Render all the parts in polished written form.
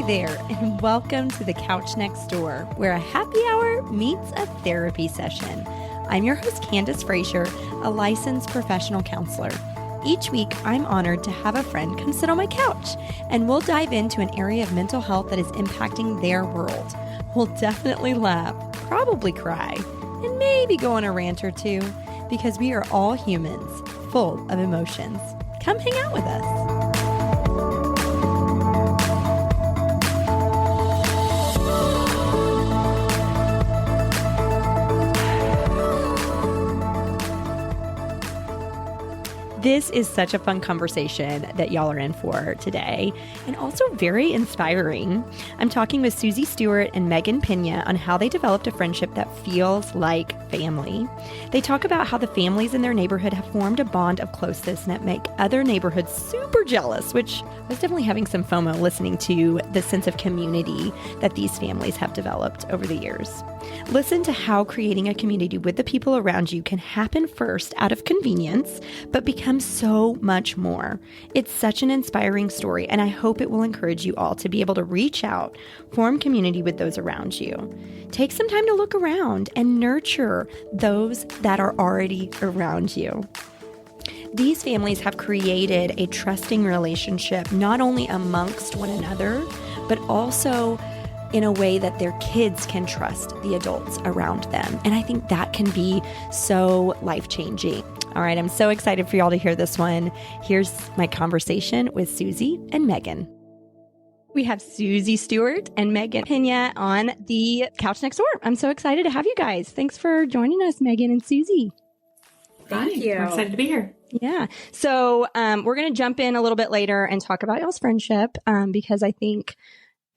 there, and welcome to the Couch Next Door, where a happy hour meets a therapy session. I'm your host, Candace Frazier, a licensed professional counselor. Each week, I'm honored to have a friend come sit on my couch, and we'll dive into an area of mental health that is impacting their world. We'll definitely laugh, probably cry, and maybe go on a rant or two, because we are all humans, full of emotions. Come hang out with us. This is such a fun conversation that y'all are in for today, and also very inspiring. I'm talking with Susie, Stewart, and Majong Peña on how they developed a friendship that feels like family. They talk about how the families in their neighborhood have formed a bond of closeness that make other neighborhoods super jealous, which I was definitely having some FOMO listening to the sense of community that these families have developed over the years. Listen to how creating a community with the people around you can happen first out of convenience, but become so much more. It's such an inspiring story, and I hope it will encourage you all to be able to reach out, form community with those around you. Take some time to look around and nurture those that are already around you. These families have created a trusting relationship, not only amongst one another, but also in a way that their kids can trust the adults around them. And I think that can be so life-changing. All right, I'm so excited for y'all to hear this one. Here's my conversation with Susie and Majong. We have Susie Stewart and Majong Peña on the Couch Next Door. I'm so excited to have you guys. Thanks for joining us, Majong and Susie. Thank you. I'm excited to be here. Yeah. So we're going to jump in a little bit later and talk about y'all's friendship because I think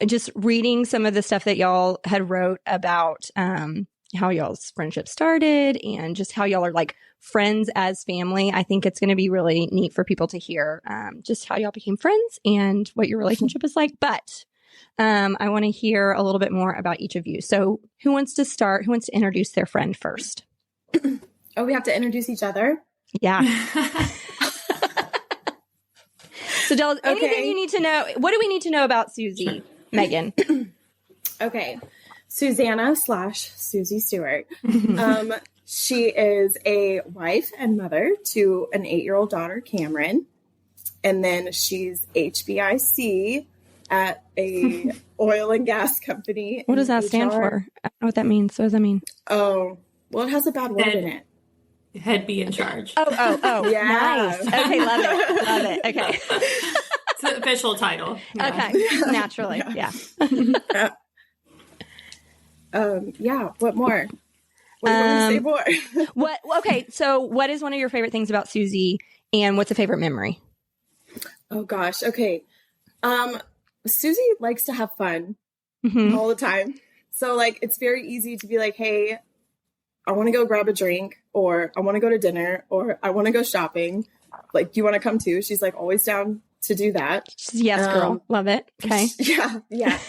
just reading some of the stuff that y'all had wrote about how y'all's friendship started and just how y'all are like friends as family, I think it's going to be really neat for people to hear just how y'all became friends and what your relationship is like. But I want to hear a little bit more about each of you. So who wants to start? Who wants to introduce their friend first? Oh, we have to introduce each other? Yeah. So tell us anything you need to know. What do we need to know about Susie? Majong. Okay. Susanna/Susie Stewart. She is a wife and mother to an 8-year-old daughter, Cameron. And then she's HBIC at a oil and gas company. What does that stand for? I don't know what that means. What does that mean? Oh, well, it has a bad word in it. Head be in charge. Oh. Yeah. Nice. Okay, love it. Okay. It's an official title. Yeah. Okay. Naturally. Yeah. Yeah. What more? What do you want to say more? Okay. So what is one of your favorite things about Susie and what's a favorite memory? Oh gosh. Okay. Susie likes to have fun all the time. So like, it's very easy to be like, hey, I want to go grab a drink, or I want to go to dinner, or I want to go shopping. Like, do you want to come too? She's like always down to do that. Yes, girl. Love it. Okay. Yeah.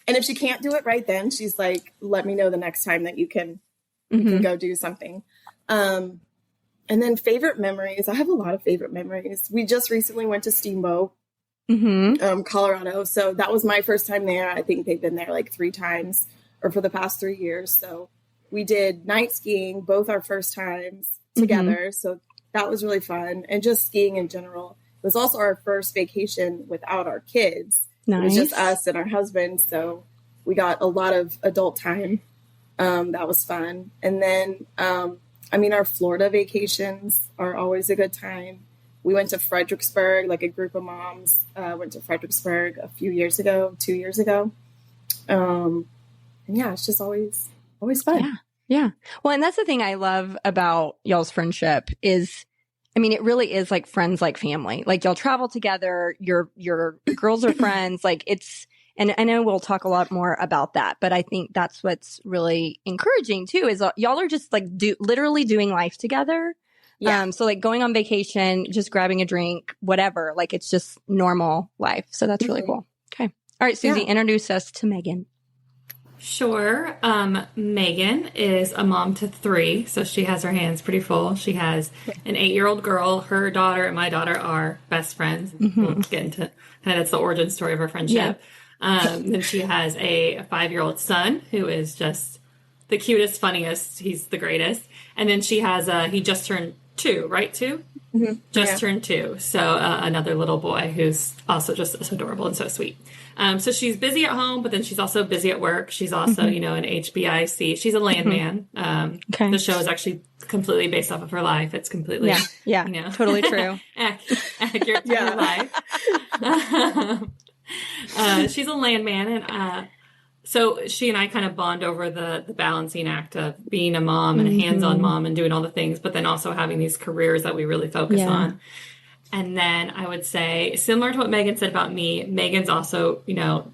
And if she can't do it right then, she's like, let me know the next time that you can go do something. And then favorite memories. I have a lot of favorite memories. We just recently went to Steamboat, Colorado. So that was my first time there. I think they've been there like 3 times or for the past 3 years. So we did night skiing, both our first times together. So that was really fun. And just skiing in general. It was also our first vacation without our kids. Nice. It was just us and our husbands. So we got a lot of adult time. That was fun. And then, our Florida vacations are always a good time. We went to Fredericksburg, like a group of moms went to Fredericksburg a few years ago, 2 years ago. And yeah, it's just always fun. Yeah. Well, and that's the thing I love about y'all's friendship is, it really is like friends, like family. Like y'all travel together, your girls are friends. Like and I know we'll talk a lot more about that, but I think that's what's really encouraging too, is y'all are just like literally doing life together. Yeah. So like going on vacation, just grabbing a drink, whatever, like it's just normal life. So that's really cool. Okay. All right, Susie, introduce us to Majong. Sure. Megan is a mom to 3, so she has her hands pretty full. She has an 8-year-old girl. Her daughter and my daughter are best friends. We'll get into kind of that's the origin story of our friendship. Then she has a 5-year-old son who is just the cutest, funniest. He's the greatest. And then she has he just turned 2, right? 2? Just turned 2. So another little boy who's also just so adorable and so sweet. So she's busy at home, but then she's also busy at work. She's also, an HBIC. She's a landman. The show is actually completely based off of her life. It's completely, totally true. accurate to her life. She's a landman, and so she and I kind of bond over the balancing act of being a mom and a hands-on mom and doing all the things, but then also having these careers that we really focus on. And then I would say, similar to what Megan said about me, Megan's also,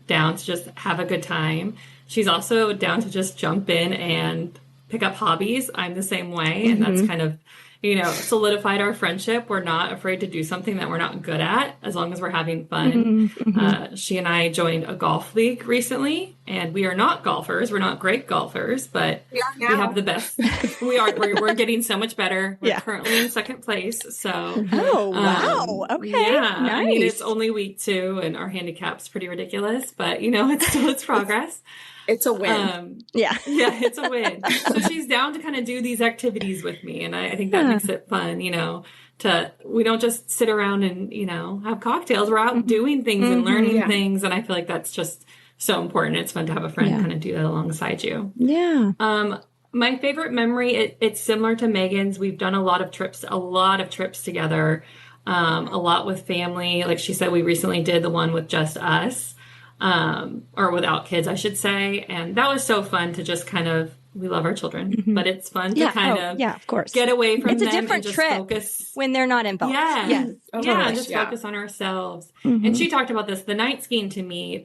down to just have a good time. She's also down to just jump in and pick up hobbies. I'm the same way. And that's kind of, solidified our friendship. We're not afraid to do something that we're not good at, as long as we're having fun. She and I joined a golf league recently, and we are not golfers. We're not great golfers, but we have the best. We're getting so much better. We're currently in 2nd place. So, wow. Okay. Yeah. Nice. I mean, it's only week 2 and our handicap's pretty ridiculous, but it's progress. It's a win. Yeah, it's a win. So she's down to kind of do these activities with me. And I think that makes it fun, we don't just sit around and, have cocktails. We're out doing things and learning things. And I feel like that's just so important. It's fun to have a friend kind of do that alongside you. Yeah. My favorite memory, it's similar to Megan's. We've done a lot of trips together, a lot with family. Like she said, we recently did the one with just us. Or without kids, I should say. And that was so fun to just kind of, we love our children, but it's fun to kind of course. get away from them. It's a different and just trip focus. When they're not involved. Yes. Just focus on ourselves. And she talked about this, the night skiing to me,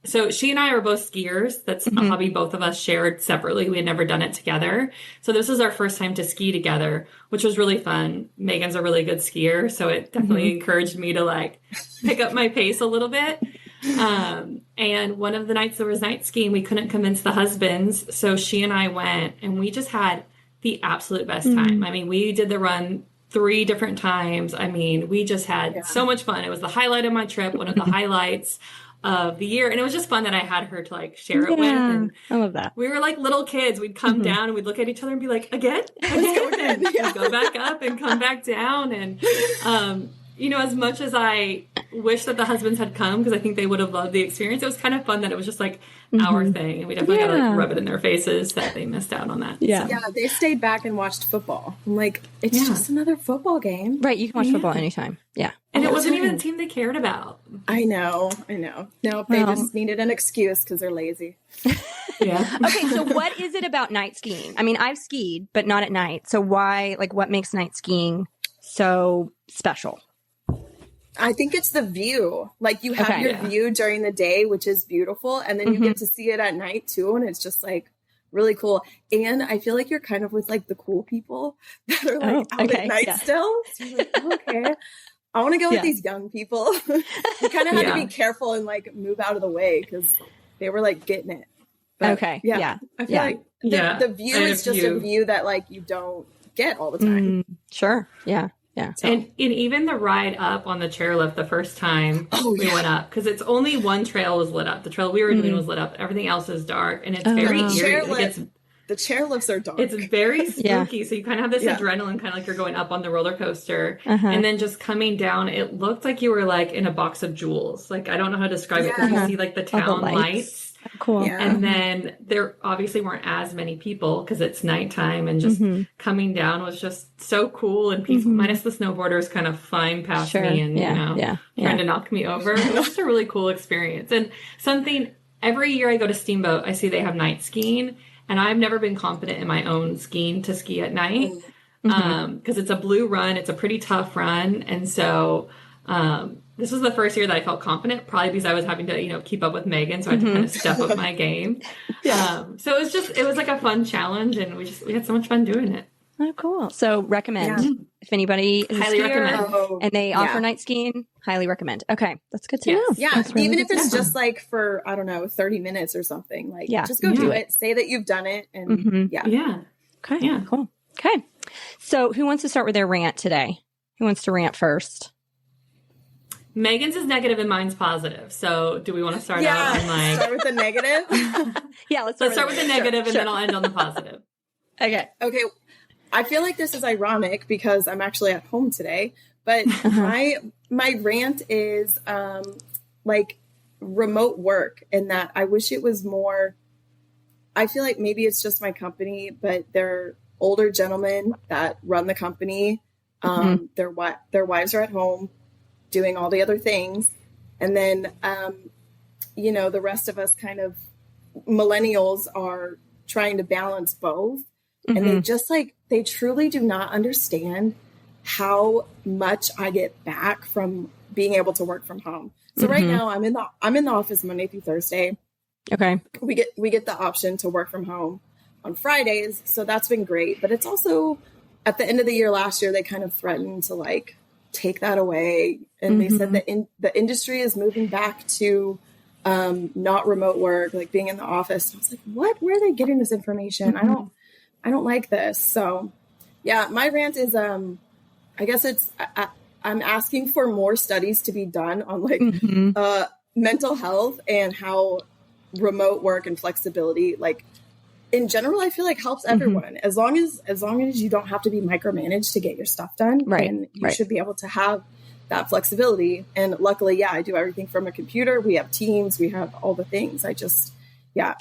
so she and I are both skiers. That's a hobby both of us shared separately. We had never done it together. So this was our first time to ski together, which was really fun. Megan's a really good skier, so it definitely encouraged me to pick up my pace a little bit. And one of the nights there was night skiing, we couldn't convince the husbands. So she and I went, and we just had the absolute best time. I mean, we did the run 3 different times. I mean, we just had so much fun. It was the highlight of my trip, one of the highlights of the year. And it was just fun that I had her to share it with. And I love that. We were like little kids. We'd come down and we'd look at each other and be like, again? Let's go again. We'd go back up and come back down. And, as much as I wish that the husbands had come, because I think they would have loved the experience, it was kind of fun that it was just our thing. And we definitely got to rub it in their faces that they missed out on that. Yeah. Yeah, they stayed back and watched football. I'm like, it's just another football game. Right. You can watch football anytime. Yeah. And it wasn't even a team they cared about. I know. No, they just needed an excuse because they're lazy. Yeah. Okay, so what is it about night skiing? I mean, I've skied, but not at night. So why, what makes night skiing so special? I think it's the view. You have your view during the day, which is beautiful. And then you get to see it at night too. And it's just really cool. And I feel like you're kind of with the cool people that are out at night still. So you're okay, I want to go with these young people. You kind of had to be careful and move out of the way because they were getting it. But, I feel like the view is just a view that you don't get all the time. Sure. Yeah. Yeah. So. And even the ride up on the chairlift the first time we went up, because it's only one trail was lit up. The trail we were doing was lit up. Everything else is dark, and it's very eerie. The chairlifts are dark. It's very spooky. So you kind of have this adrenaline, kind of like you're going up on the roller coaster, and then just coming down. It looked like you were in a box of jewels. I don't know how to describe it, because you see the town lights. Cool. Yeah. And then there obviously weren't as many people because it's nighttime, and just coming down was just so cool and peaceful, minus the snowboarders kind of flying past me and, trying to knock me over. It was just a really cool experience. And something, every year I go to Steamboat, I see they have night skiing, and I've never been confident in my own skiing to ski at night because it's a blue run. It's a pretty tough run. And so, this was the first year that I felt confident, probably because I was having to, keep up with Megan. So I had to kind of step up my game. So it was a fun challenge, and we had so much fun doing it. Oh, cool. So recommend if anybody is highly recommend Oh, and they offer night skiing, highly recommend. Okay. That's good to know. Yeah. That's really Even good if it's to know. just like for, I don't know, 30 minutes or something, like just go do do it. it. Say that you've done it. And Yeah. Okay. Yeah. Cool. Okay. So who wants to start with their rant today? Who wants to rant first? Megan's is negative and mine's positive. So do we want to start out on like... start with the negative. Yeah, let's start with the negative and Sure. then I'll end on the positive. Okay. Okay. I feel like this is ironic because I'm actually at home today, but my rant is like remote work, and that I wish it was more. I feel like maybe it's just my company, but they're older gentlemen that run the company. Their wives are at home doing all the other things, and then the rest of us kind of millennials are trying to balance both. And they just they truly do not understand how much I get back from being able to work from home. So right now I'm in the office Monday through Thursday. Okay. We get the option to work from home on Fridays. So that's been great. But it's also at the end of the year last year, they kind of threatened to take that away. And they said that the industry is moving back to not remote work, like being in the office. And I was like, what? Where are they getting this information? I don't like this. So yeah, my rant is, I guess I'm asking for more studies to be done on mental health and how remote work and flexibility, in general, I feel like helps everyone. As long as you don't have to be micromanaged to get your stuff done, and you should be able to have that flexibility. And luckily, I do everything from a computer. We have Teams, we have all the things. I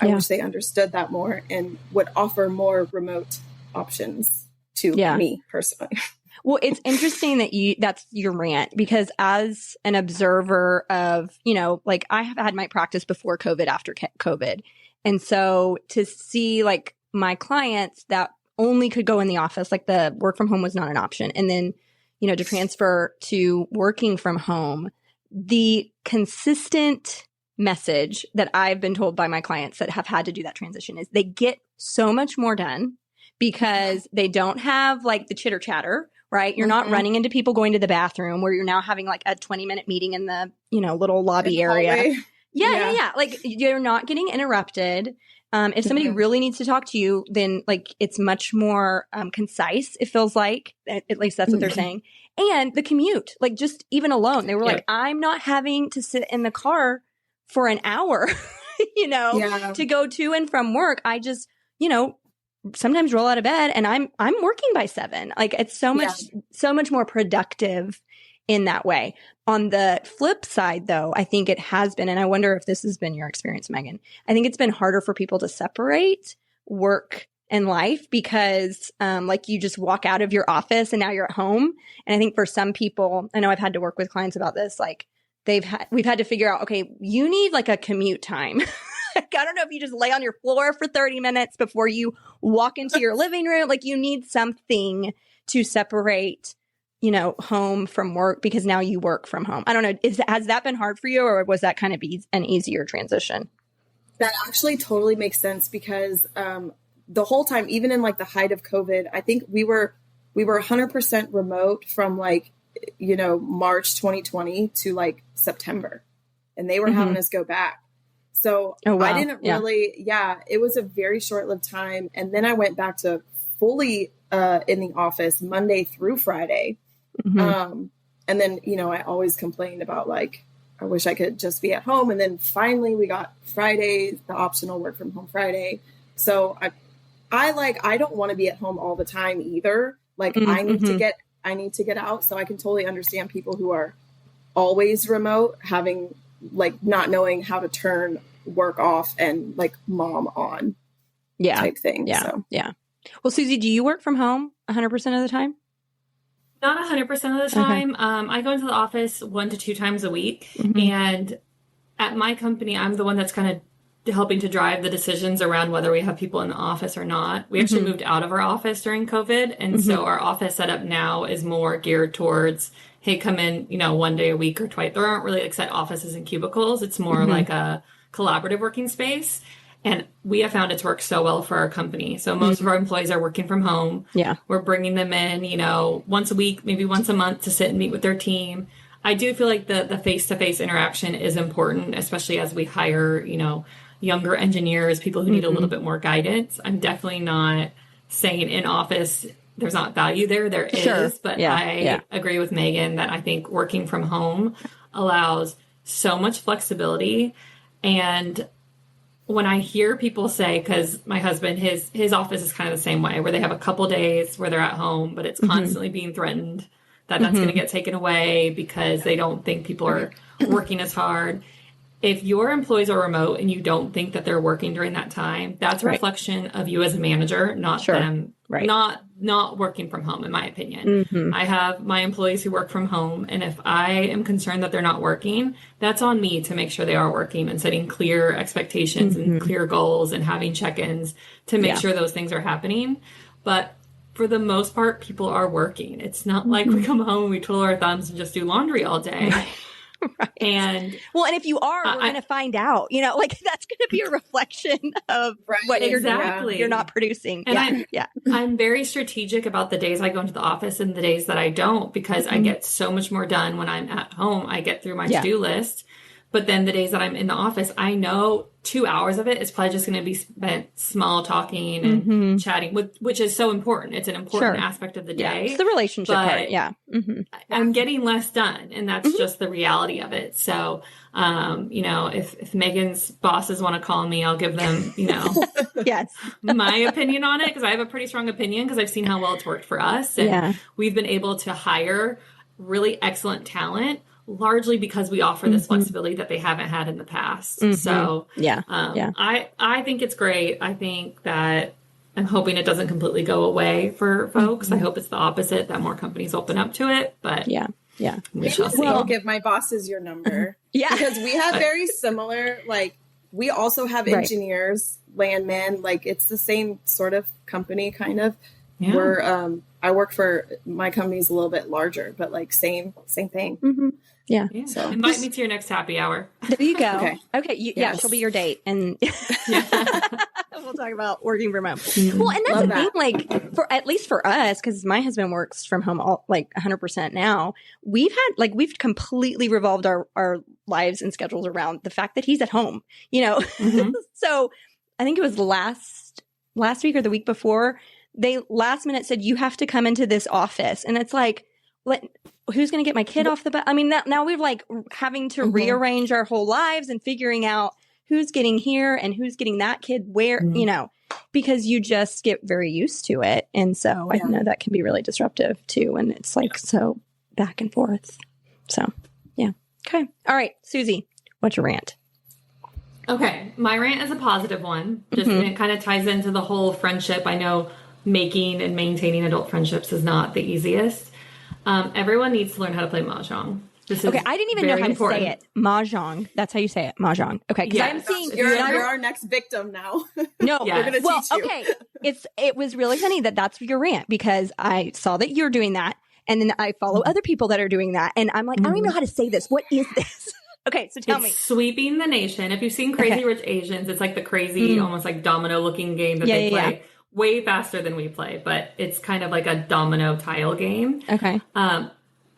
wish they understood that more and would offer more remote options to me personally. Well, it's interesting that that's your rant, because as an observer of, I have had my practice before COVID, after COVID. And so to see my clients that only could go in the office, the work from home was not an option. And then, to transfer to working from home, the consistent message that I've been told by my clients that have had to do that transition is they get so much more done because they don't have the chitter chatter, right? You're not running into people going to the bathroom where you're now having a 20-minute meeting in the, little lobby area. Yeah. You're not getting interrupted. If somebody really needs to talk to you, then it's much more concise. It feels like, at least that's what they're saying. And the commute, just even alone, they were I'm not having to sit in the car for an hour, to go to and from work. I just, sometimes roll out of bed and I'm working by 7. It's so much more productive in that way. On the flip side, though, I think it has been, and I wonder if this has been your experience, Megan, I think it's been harder for people to separate work and life because you just walk out of your office and now you're at home. And I think for some people, I know I've had to work with clients about this, we've had to figure out, okay, you need a commute time. I don't know if you just lay on your floor for 30 minutes before you walk into your living room. You need something to separate, home from work, because now you work from home. I don't know. Has that been hard for you, or was that kind of an easier transition? That actually totally makes sense because the whole time, even in the height of COVID, I think we were 100% remote from March 2020 to September, and they were having us go back. So I didn't really, it was a very short-lived time. And then I went back to fully in the office Monday through Friday. And then, I always complained about I wish I could just be at home. And then finally we got Friday, the optional work from home Friday. So I don't want to be at home all the time either. I need to get out. So I can totally understand people who are always remote, having not knowing how to turn work off and mom on type thing. Yeah. Well, Susie, do you work from home 100% of the time? Not 100% of the time. Okay. I go into the office 1 to 2 times a week. And at my company, I'm the one that's kind of helping to drive the decisions around whether we have people in the office or not. We actually moved out of our office during COVID. And so our office setup now is more geared towards, hey, come in, 1 day a week or twice. There aren't really set offices and cubicles. It's more like a collaborative working space. And we have found it's worked so well for our company. So most of our employees are working from home. Yeah. We're bringing them in, you know, once a week, maybe once a month to sit and meet with their team. I do feel like the face-to-face interaction is important, especially as we hire, you know, younger engineers, people who need a little bit more guidance. I'm definitely not saying in office there's not value there. There is, but I agree with Megan that I think working from home allows so much flexibility. And when I hear people say, because my husband, his office is kind of the same way, where they have a couple days where they're at home, but it's constantly being threatened that that's going to get taken away because they don't think people are working as hard. If your employees are remote and you don't think that they're working during that time, that's a reflection of you as a manager, not them, not working from home, in my opinion. I have my employees who work from home, and if I am concerned that they're not working, that's on me to make sure they are working and setting clear expectations and clear goals and having check-ins to make sure those things are happening. But for the most part, people are working. It's not like we come home and we twiddle our thumbs and just do laundry all day. Right. And if you are, we're going to find out, you know, like that's going to be a reflection of what you're not producing. And I'm very strategic about the days I go into the office and the days that I don't, because I get so much more done when I'm at home. I get through my to-do list. But then the days that I'm in the office, I know 2 hours of it is probably just going to be spent small talking and chatting, which is so important. It's an important aspect of the day. It's the relationship part. Yeah. I'm getting less done, and that's just the reality of it. So, you know, if Megan's bosses want to call me, I'll give them, you know, my opinion on it, because I have a pretty strong opinion because I've seen how well it's worked for us. And we've been able to hire really excellent talent, largely because we offer this flexibility that they haven't had in the past. So I think it's great. I think that I'm hoping it doesn't completely go away for folks. I hope it's the opposite, that more companies open up to it. But we shall see. I'll give my bosses your number. Because we have very similar, like, we also have engineers, landmen, like it's the same sort of company kind of. Where I work for, my company's a little bit larger, but like same thing. So invite me to your next happy hour. There you go. Okay. She'll be your date, and we'll talk about working from home. Well, and that's the thing, like at least for us, because my husband works from home 100% now. We've completely revolved our lives and schedules around the fact that he's at home. You know, so I think it was last week or the week before, they last minute said, you have to come into this office. And it's like, who's going to get my kid off the bus? I mean, now we're like having to rearrange our whole lives and figuring out who's getting here and who's getting that kid where, you know, because you just get very used to it. And so I know that can be really disruptive too. And it's like so back and forth. So, yeah. Okay. All right. Susie, what's your rant? Okay. My rant is a positive one. Just and it kind of ties into the whole friendship. I know making and maintaining adult friendships is not the easiest. Everyone needs to learn how to play Mahjong. I didn't even know how to say it. Mahjong. That's how you say it. Mahjong. Okay. Because I'm seeing you're our next victim now. No, we're going to teach you. Okay. It was really funny that's your rant, because I saw that you're doing that, and then I follow other people that are doing that, and I'm like, I don't even know how to say this. What is this? Okay, so tell me. Sweeping the Nation. If you've seen Crazy Rich Asians, it's like the crazy, almost like domino looking game that they play. Way faster than we play, but it's kind of like a domino tile game. Okay.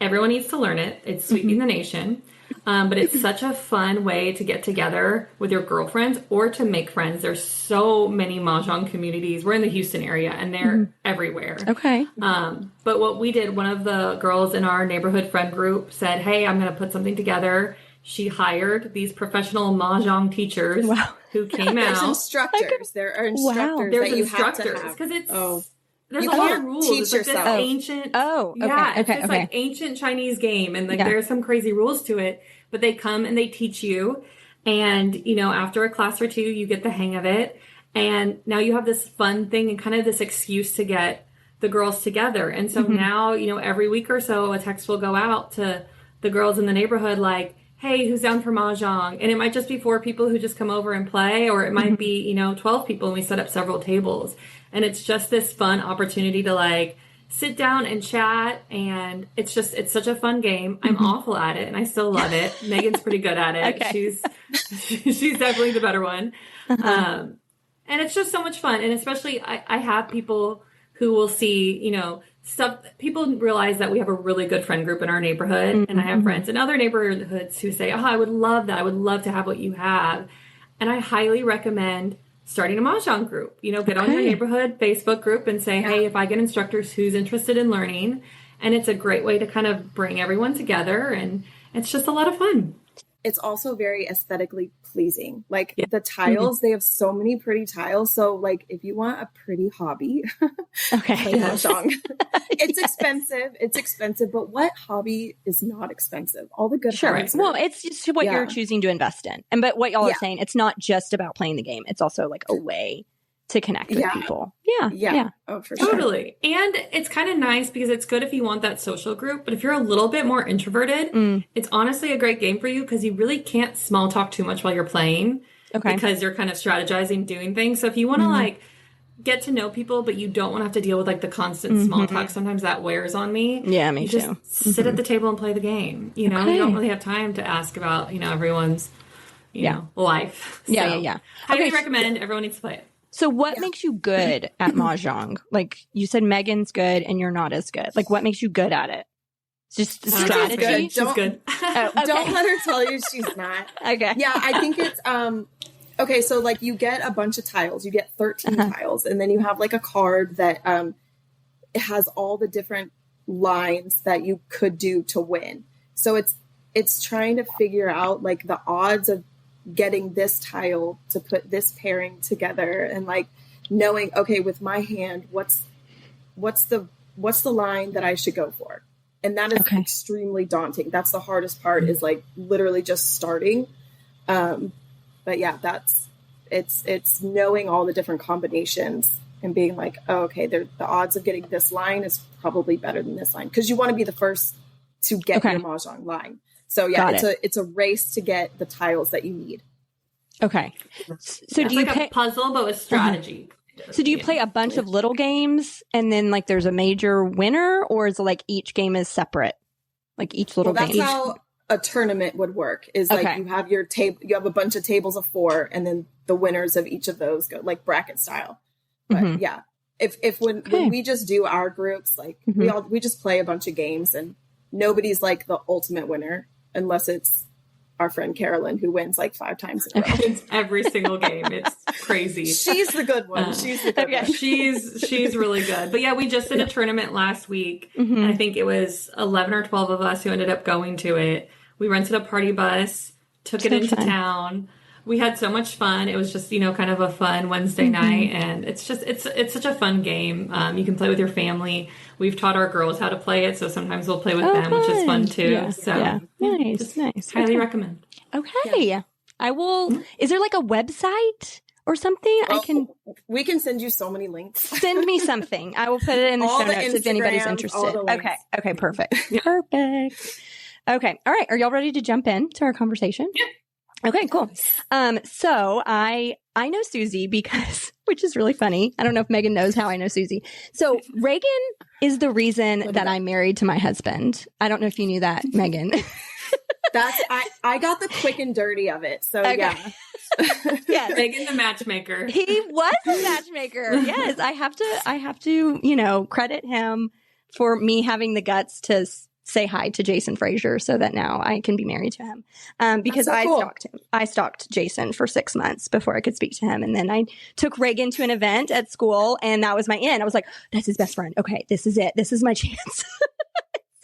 Everyone needs to learn it. It's Sweeping the Nation. But it's such a fun way to get together with your girlfriends or to make friends. There's so many Mahjong communities. We're in the Houston area, and they're everywhere. Okay. But what we did, one of the girls in our neighborhood friend group said, hey, I'm going to put something together. She hired these professional Mahjong teachers who came out. There's instructors. There are instructors There's that you instructors, have to have. Because it's... There's you a lot of rules. Teach it's like yourself. this ancient, it's this like ancient Chinese game, and like there's some crazy rules to it. But they come and they teach you, and you know, after a class or two, you get the hang of it, and now you have this fun thing and kind of this excuse to get the girls together. And so now, you know, every week or so, a text will go out to the girls in the neighborhood, like, hey, who's down for Mahjong? And it might just be 4 people who just come over and play, or it might be, you know, 12 people and we set up several tables. And it's just this fun opportunity to like sit down and chat, and it's such a fun game. I'm awful at it and I still love it. Megan's pretty good at it. Okay. She's definitely the better one. And it's just so much fun. And especially I have people who will see, you know, stuff. People realize that we have a really good friend group in our neighborhood. And I have friends in other neighborhoods who say, oh, I would love that. I would love to have what you have. And I highly recommend starting a Mahjong group. You know, get on your neighborhood Facebook group and say, hey, if I get instructors who's interested in learning. And it's a great way to kind of bring everyone together. And it's just a lot of fun. It's also very aesthetically pleasing. Like the tiles, they have so many pretty tiles. So like if you want a pretty hobby, play Mahjong. It's expensive, but what hobby is not expensive? All the good hobbies. Well, it's just what you're choosing to invest in. But what y'all are saying, it's not just about playing the game. It's also like a way to connect with people. Yeah. Oh, for sure. Totally. And it's kind of nice because it's good if you want that social group, but if you're a little bit more introverted, it's honestly a great game for you because you really can't small talk too much while you're playing because you're kind of strategizing, doing things. So if you want to like get to know people, but you don't want to have to deal with like the constant small talk, sometimes that wears on me. Yeah, me too. Just sit at the table and play the game. You know, you don't really have time to ask about, you know, everyone's, you know, life. So, highly recommend. Everyone needs to play it. So what makes you good at Mahjong? Like you said, Megan's good and you're not as good. Like what makes you good at it? It's just the strategy. She's good. Don't let her tell you she's not. Okay. Yeah, I think it's okay. So like you get a bunch of tiles. You get 13 tiles, and then you have like a card that it has all the different lines that you could do to win. So it's trying to figure out like the odds of getting this tile to put this pairing together, and like knowing, okay, with my hand, what's the line that I should go for? And that is extremely daunting. That's the hardest part is like literally just starting. But yeah, it's knowing all the different combinations and being like, oh, okay, the odds of getting this line is probably better than this line. Cause you want to be the first to get your Mahjong line. So yeah, it's a race to get the tiles that you need. Okay. So do you play a puzzle, but with strategy? So do you play a bunch of little games and then like there's a major winner, or is it like each game is separate? Like each little game? That's how a tournament would work is like you have your table, you have a bunch of tables of 4 and then the winners of each of those go like bracket style. But yeah, if when we just do our groups, like we just play a bunch of games and nobody's like the ultimate winner unless it's our friend Carolyn who wins like 5 times in a row. It's every single game. It's crazy. She's the good one. She's the good one. She's really good. But yeah, we just did a tournament last week. And I think it was 11 or 12 of us who ended up going to it. We rented a party bus, took it into town. We had so much fun. It was just, you know, kind of a fun Wednesday night. And it's such a fun game. You can play with your family. We've taught our girls how to play it. So sometimes we'll play with them, which is fun too. Yeah. So Nice. Highly recommend. Okay. I will. Is there like a website or something? We can send you so many links. Send me something. I will put it in the show notes if anybody's interested. Okay. Perfect. Perfect. Okay. All right. Are y'all ready to jump in to our conversation? Yeah. Okay, cool. So I know Susie because, which is really funny. I don't know if Megan knows how I know Susie. So Reagan is the reason that I'm married to my husband. I don't know if you knew that, Megan. I got the quick and dirty of it. So yeah. Megan the matchmaker. He was a matchmaker. Yes. I have to, you know, credit him for me having the guts to say hi to Jason Frazier so that now I can be married to him. Because stalked him. I stalked Jason for 6 months before I could speak to him. And then I took Reagan to an event at school and that was my in. I was like, that's his best friend. Okay, this is it. This is my chance.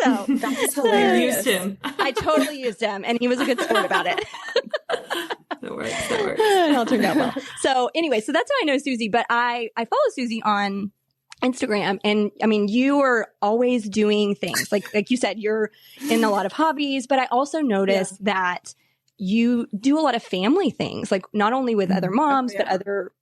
So that's hilarious. Used him. I totally used him and he was a good sport about it. That works. It all turned out well. So anyway, so that's how I know Susie, but I follow Susie on Instagram. And I mean, you are always doing things like you said, you're in a lot of hobbies, but I also noticed that you do a lot of family things, like not only with other moms, but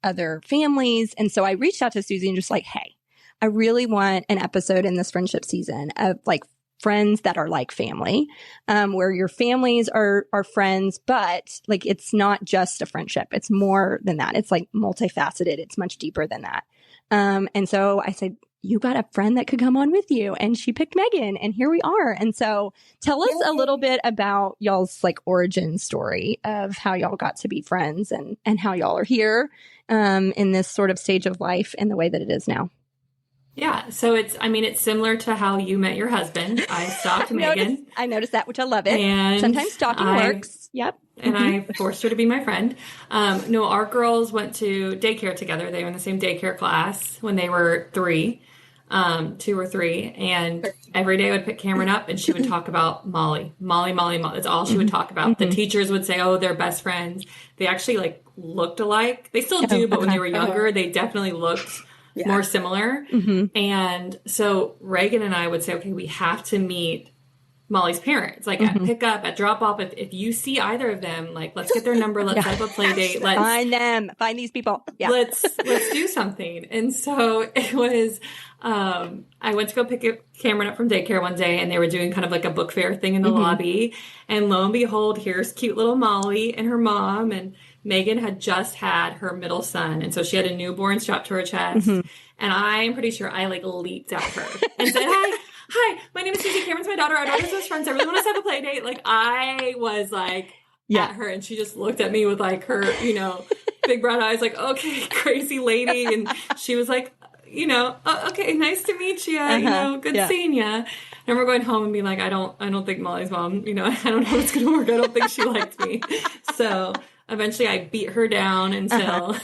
other families. And so I reached out to Susie and just like, hey, I really want an episode in this friendship season of like friends that are like family, where your families are friends, but like, it's not just a friendship. It's more than that. It's like multifaceted. It's much deeper than that. And so I said, you got a friend that could come on with you. And she picked Megan, and here we are. And so tell us a little bit about y'all's like origin story of how y'all got to be friends and how y'all are here in this sort of stage of life and the way that it is now. Yeah. So it's similar to how you met your husband. I stalked Megan. I noticed that, which I love it. And sometimes stalking works. Yep. And I forced her to be my friend. No, our girls went to daycare together. They were in the same daycare class when they were 3, 2 or 3. And every day I would pick Cameron up and she would talk about Molly. That's all she would talk about. The teachers would say, oh, they're best friends. They actually like looked alike. They still do, but when they were younger, they definitely looked more similar. And so Reagan and I would say, okay, we have to meet Molly's parents, like at pickup, at drop off. If you see either of them, like, let's get their number. Let's have a play date. Let's find these people. Yeah. Let's do something. And so it was, I went to go pick Cameron up from daycare one day, and they were doing kind of like a book fair thing in the lobby. And lo and behold, here's cute little Molly and her mom, and Megan had just had her middle son. And so she had a newborn strapped to her chest. And I'm pretty sure I like leaped at her and said, Hi, my name is Susie. Cameron's my daughter. Our daughter's best friends. I really want us to have a play date. Like, I was like at her, and she just looked at me with like her, big brown eyes, like, okay, crazy lady. And she was like, oh, okay, nice to meet you. Good seeing you. And we're going home and being like, I don't think Molly's mom, I don't know if it's going to work. I don't think she liked me. So eventually I beat her down until.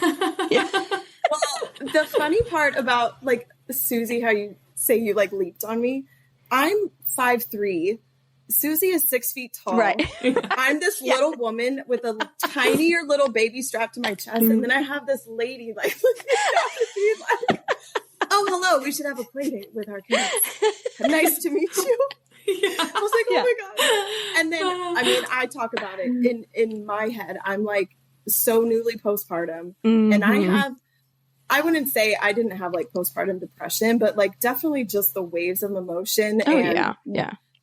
Well, the funny part about like Susie, how you say you like leaped on me. I'm 5'3". Susie is 6 feet tall. Right. I'm this little woman with a tinier little baby strapped to my chest. And then I have this lady like looking at me like, oh, hello, we should have a play date with our kids. Nice to meet you. Yeah. I was like, oh my God. And then, I talk about it in my head. I'm like so newly postpartum. And I wouldn't say I didn't have like postpartum depression, but like definitely just the waves of emotion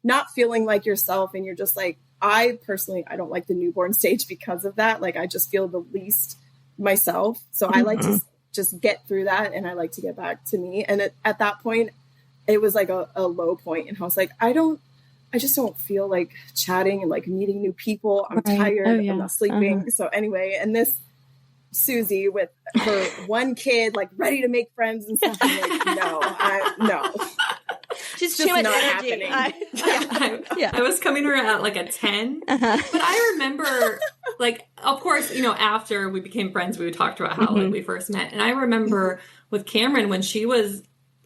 not feeling like yourself. And you're just like, I don't like the newborn stage because of that. Like, I just feel the least myself. So I like to just get through that. And I like to get back to me. And at that point, it was like a low point. And I was like, I just don't feel like chatting and like meeting new people. I'm tired. I'm not sleeping. So anyway, and this Susie with her one kid, like ready to make friends and stuff. I'm like, no. Just too much not energy. I was coming her at like a 10, but I remember like, of course, after we became friends, we would talk about how like we first met. And I remember with Cameron, when she was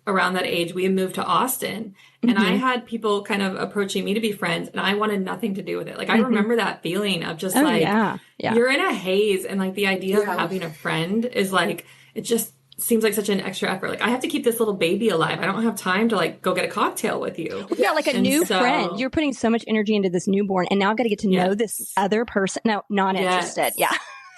around that age, we had moved to Austin, and I had people kind of approaching me to be friends, and I wanted nothing to do with it. Like, I remember that feeling of just you're in a haze, and like the idea of having a friend is like, it just seems like such an extra effort. Like, I have to keep this little baby alive. I don't have time to like go get a cocktail with you. Yeah, like a new friend. You're putting so much energy into this newborn, and now I've got to get to know this other person. No, not interested. Yeah.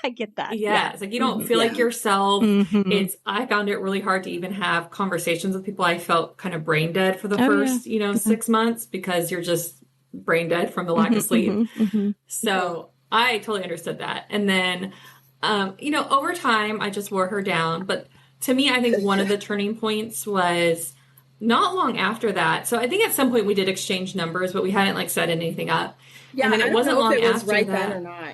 I get that. It's like you don't feel like yourself. I found it really hard to even have conversations with people. I felt kind of brain dead for the first, 6 months, because you're just brain dead from the lack of sleep. So I totally understood that. And then, over time, I just wore her down. But to me, I think one of the turning points was not long after that. So I think at some point we did exchange numbers, but we hadn't like set anything up. Yeah, and then it wasn't long after right that. Then or not.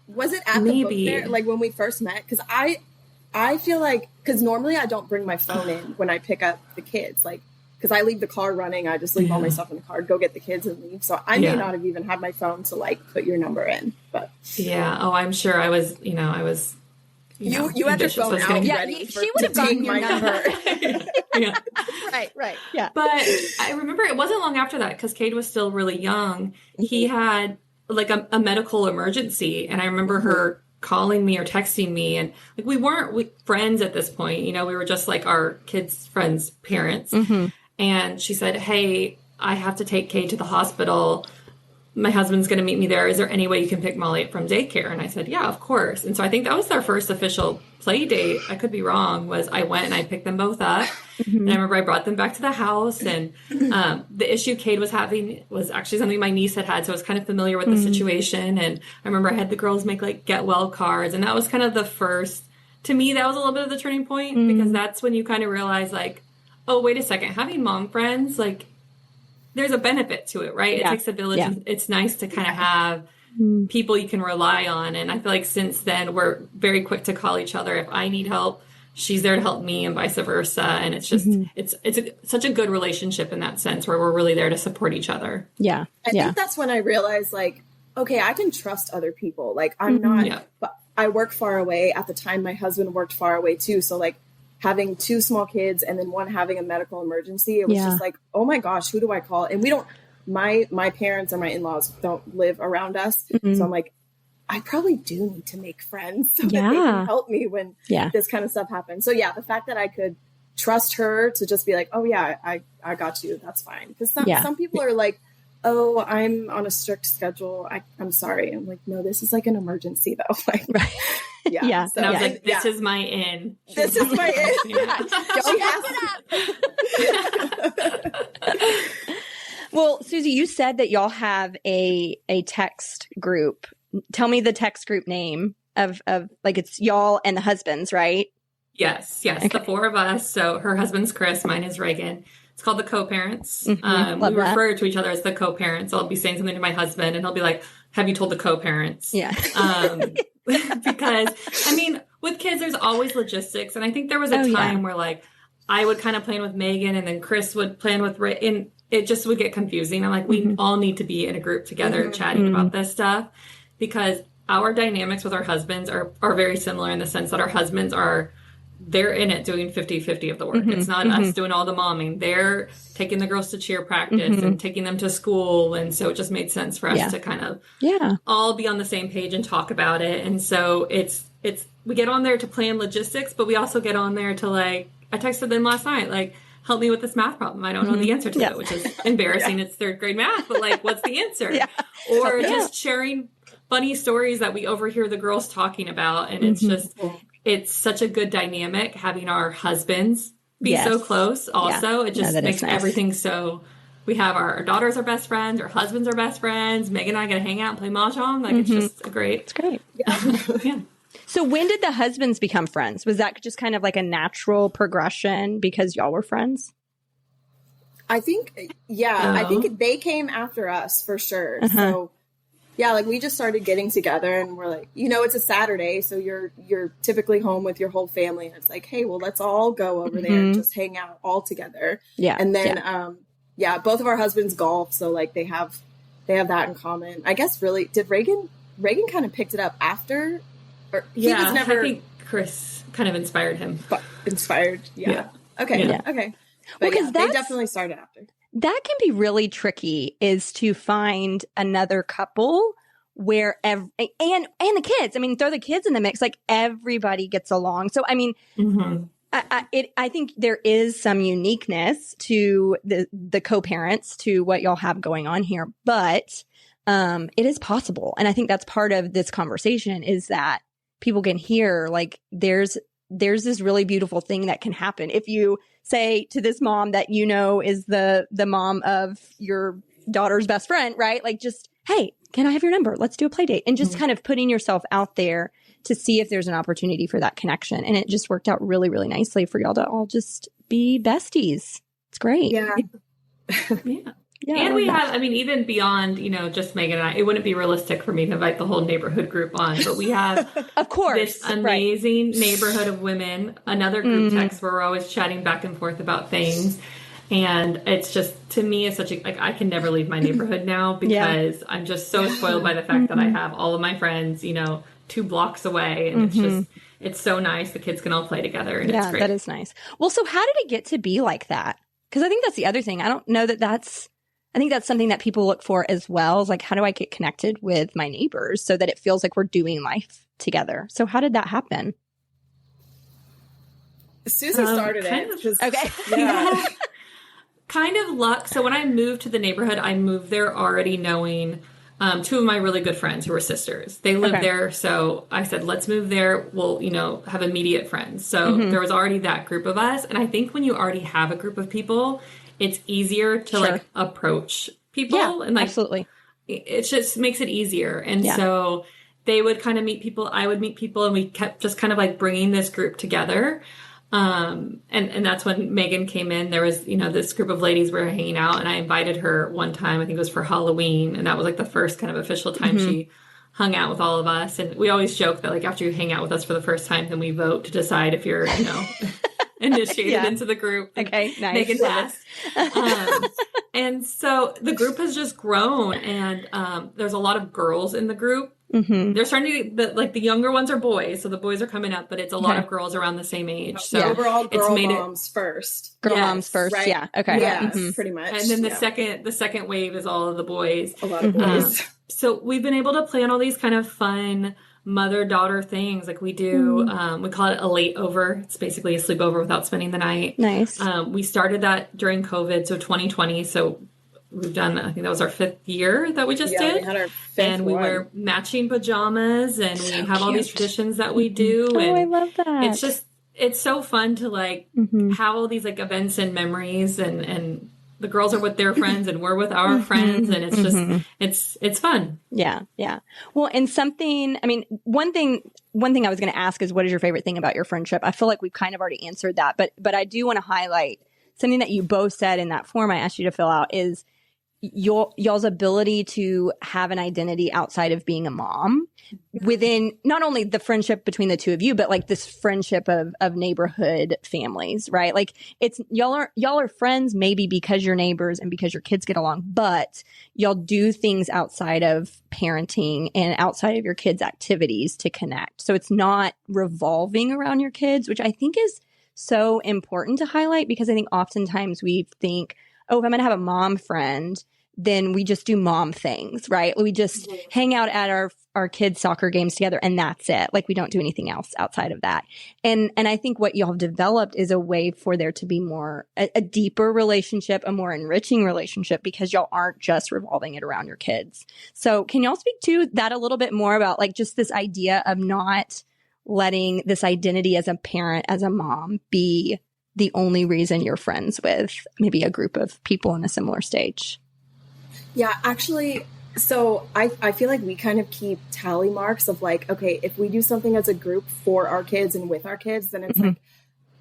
Was it at the book fair, like when we first met? Because I feel like, because normally I don't bring my phone in when I pick up the kids, like, because I leave the car running. I just leave all my stuff in the car, go get the kids and leave. So I may not have even had my phone to like put your number in. But I'm sure I was, you had your phone out ready. She would have gotten your number. Right. Yeah. But I remember it wasn't long after that, because Cade was still really young. He had like a medical emergency, and I remember her calling me or texting me, and like we weren't friends at this point, we were just like our kids' friends' parents. And she said, hey, I have to take Cade to the hospital. My husband's going to meet me there. Is there any way you can pick Molly up from daycare? And I said, yeah, of course. And so I think that was their first official play date. I could be wrong. Was I went and I picked them both up. And I remember I brought them back to the house. And the issue Cade was having was actually something my niece had. So I was kind of familiar with the situation. And I remember I had the girls make like get well cards. And that was kind of the first, to me, that was a little bit of the turning point, because that's when you kind of realize like, oh, wait a second, having mom friends, like there's a benefit to it, right? Yeah. It takes a village. Yeah. And it's nice to kind of have people you can rely on. And I feel like since then we're very quick to call each other. If I need help, she's there to help me and vice versa. And it's just, such a good relationship in that sense where we're really there to support each other. Yeah. I think that's when I realized like, okay, I can trust other people. Like I'm not, but I work far away. At the time, my husband worked far away too. So like having 2 small kids and then one having a medical emergency, it was just like, oh my gosh, who do I call? And we don't, my parents and my in-laws don't live around us. So I'm like, I probably do need to make friends so that they can help me when this kind of stuff happens. So yeah, the fact that I could trust her to just be like, oh yeah, I got you. That's fine. Because some people are like, oh, I'm on a strict schedule. I'm sorry. I'm like, no, this is like an emergency though. Like, Yeah. So I was like, this is my in. This is my in. Don't mess it up. Well, Susie, you said that y'all have a text group. Tell me the text group name of like it's y'all and the husbands, right? Yes. Okay. The 4 of us. So her husband's Chris, mine is Reagan. It's called the co-parents. We refer to each other as the co-parents. I'll be saying something to my husband and he'll be like, have you told the co-parents? Yeah. Because I mean, with kids, there's always logistics. And I think there was a time where like, I would kind of plan with Megan and then Chris would plan with Rick, and it just would get confusing. I'm like, we all need to be in a group together chatting about this stuff because our dynamics with our husbands are very similar in the sense that our husbands they're in it doing 50-50 of the work. It's not us doing all the momming. They're taking the girls to cheer practice and taking them to school. And so it just made sense for us to kind of all be on the same page and talk about it. And so we get on there to plan logistics, but we also get on there to like, I texted them last night, like, help me with this math problem. I don't know the answer to it, which is embarrassing. It's 3rd grade math, but like, what's the answer? Or just sharing funny stories that we overhear the girls talking about. And it's just, it's such a good dynamic having our husbands be so close also. It just makes everything so, we have our daughters are best friends, our husbands are best friends. Megan and I get to hang out and play Mahjong. Like it's just It's great. Yeah. So when did the husbands become friends? Was that just kind of like a natural progression because y'all were friends? I think, I think they came after us for sure. So yeah, like we just started getting together and we're like, it's a Saturday. So you're typically home with your whole family. And it's like, hey, well, let's all go over there and just hang out all together. Yeah. And then, both of our husbands golf. So like they have that in common. I guess really, did Reagan kind of picked it up after? Or he was never, I think Chris kind of inspired him. Inspired. Yeah. Okay. Yeah. Okay. But well, they definitely started after. That can be really tricky is to find another couple where and the kids, I mean, throw the kids in the mix, like everybody gets along. So, I mean, I think there is some uniqueness to the co-parents to what y'all have going on here, but it is possible. And I think that's part of this conversation is that people can hear like there's this really beautiful thing that can happen. If you say to this mom that is the mom of your daughter's best friend, right? Like just, hey, can I have your number? Let's do a play date. And just kind of putting yourself out there to see if there's an opportunity for that connection. And it just worked out really, really nicely for y'all to all just be besties. It's great. Yeah. Yeah, and we have, I mean, even beyond, just Megan and I, it wouldn't be realistic for me to invite the whole neighborhood group on, but we have of course this amazing neighborhood of women, another group text where we're always chatting back and forth about things. And it's just, to me, it's such a, I can never leave my neighborhood now because I'm just so spoiled by the fact that I have all of my friends, 2 blocks away. And it's just, it's so nice. The kids can all play together. And it's great. That is nice. Well, so how did it get to be like that? Because I think that's the other thing. I don't know I think that's something that people look for as well is like, how do I get connected with my neighbors so that it feels like we're doing life together? So how did that happen? Susie started it. Okay. Yeah. Kind of luck. So when I moved to the neighborhood, I moved there already knowing 2 of my really good friends who were sisters. They lived there. So I said, let's move there. We'll, have immediate friends. So there was already that group of us. And I think when you already have a group of people, it's easier to like approach people and like, absolutely. It just makes it easier. And so they would kind of meet people, I would meet people, and we kept just kind of like bringing this group together. And that's when Megan came in. There was, this group of ladies were hanging out, and I invited her one time, I think it was for Halloween. And that was like the first kind of official time she hung out with all of us. And we always joke that like after you hang out with us for the first time, then we vote to decide if you're, initiated into the group. Okay, nice. Megan passed. And so the group has just grown, and there's a lot of girls in the group. They're starting to, the younger ones are boys, so the boys are coming up, but it's a lot of girls around the same age. So we're all girl moms first. Girl moms first, right? Yeah. Okay. Yeah, pretty much. And then the second wave is all of the boys. A lot of boys. So we've been able to plan all these kind of fun mother-daughter things. Like we do, we call it a late over. It's basically a sleepover without spending the night. Nice. We started that during COVID, so 2020. So we've done, I think that was our 5th year that we just did. We had our 5th and we one. wear matching pajamas, and we have all these traditions that we do. Oh, and I love that. it's so fun to like have all these like events and memories, and the girls are with their friends and we're with our friends, and it's just, it's fun. Yeah. Yeah. Well, and one thing I was going to ask is, what is your favorite thing about your friendship? I feel like we've kind of already answered that, but I do want to highlight something that you both said in that form I asked you to fill out is y'all's ability to have an identity outside of being a mom within not only the friendship between the two of you, but like this friendship of neighborhood families, right? Like it's y'all are friends maybe because you're neighbors and because your kids get along, but y'all do things outside of parenting and outside of your kids' activities to connect. So it's not revolving around your kids, which I think is so important to highlight, because I think oftentimes we think, oh, if I'm going to have a mom friend, then we just do mom things, right? We just hang out at our kids' soccer games together and that's it. Like we don't do anything else outside of that. And I think what y'all have developed is a way for there to be a deeper relationship, a more enriching relationship, because y'all aren't just revolving it around your kids. So can y'all speak to that a little bit more about like just this idea of not letting this identity as a parent, as a mom, be the only reason you're friends with maybe a group of people in a similar stage? Yeah, actually, so I feel like we kind of keep tally marks of like, okay, if we do something as a group for our kids and with our kids, then it's like,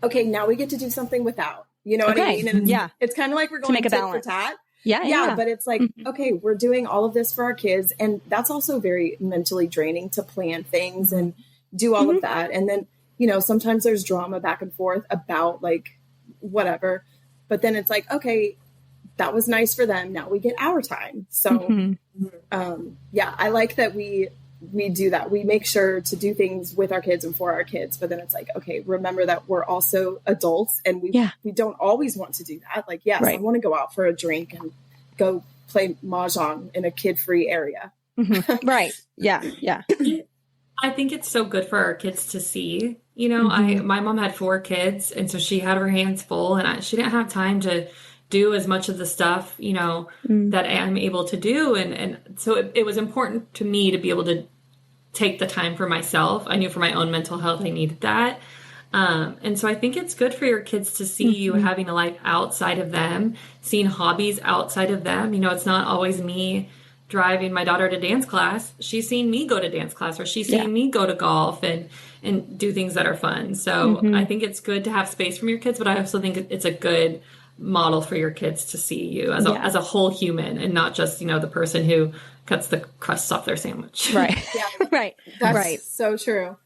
okay, now we get to do something without, you know what I mean? And it's kind of like we're going tit for tat. Yeah. But it's like, okay, we're doing all of this for our kids. And that's also very mentally draining to plan things and do all of that. And then, sometimes there's drama back and forth about like whatever, but then it's like, okay, that was nice for them. Now we get our time. So, I like that we do that. We make sure to do things with our kids and for our kids, but then it's like, okay, remember that we're also adults and we don't always want to do that. Like, yes, I want to go out for a drink and go play Mahjong in a kid-free area. Right. Yeah. Yeah. I think it's so good for our kids to see, my mom had 4 kids, and so she had her hands full, and she didn't have time to do as much of the stuff, that I'm able to do. And so it was important to me to be able to take the time for myself. I knew for my own mental health, I needed that. And so I think it's good for your kids to see you having a life outside of them, seeing hobbies outside of them. It's not always me driving my daughter to dance class. She's seen me go to dance class, or she's seen me go to golf and do things that are fun. So I think it's good to have space from your kids, but I also think it's a good model for your kids to see you as a whole human, and not just, the person who cuts the crusts off their sandwich. Right. Right. That's so true.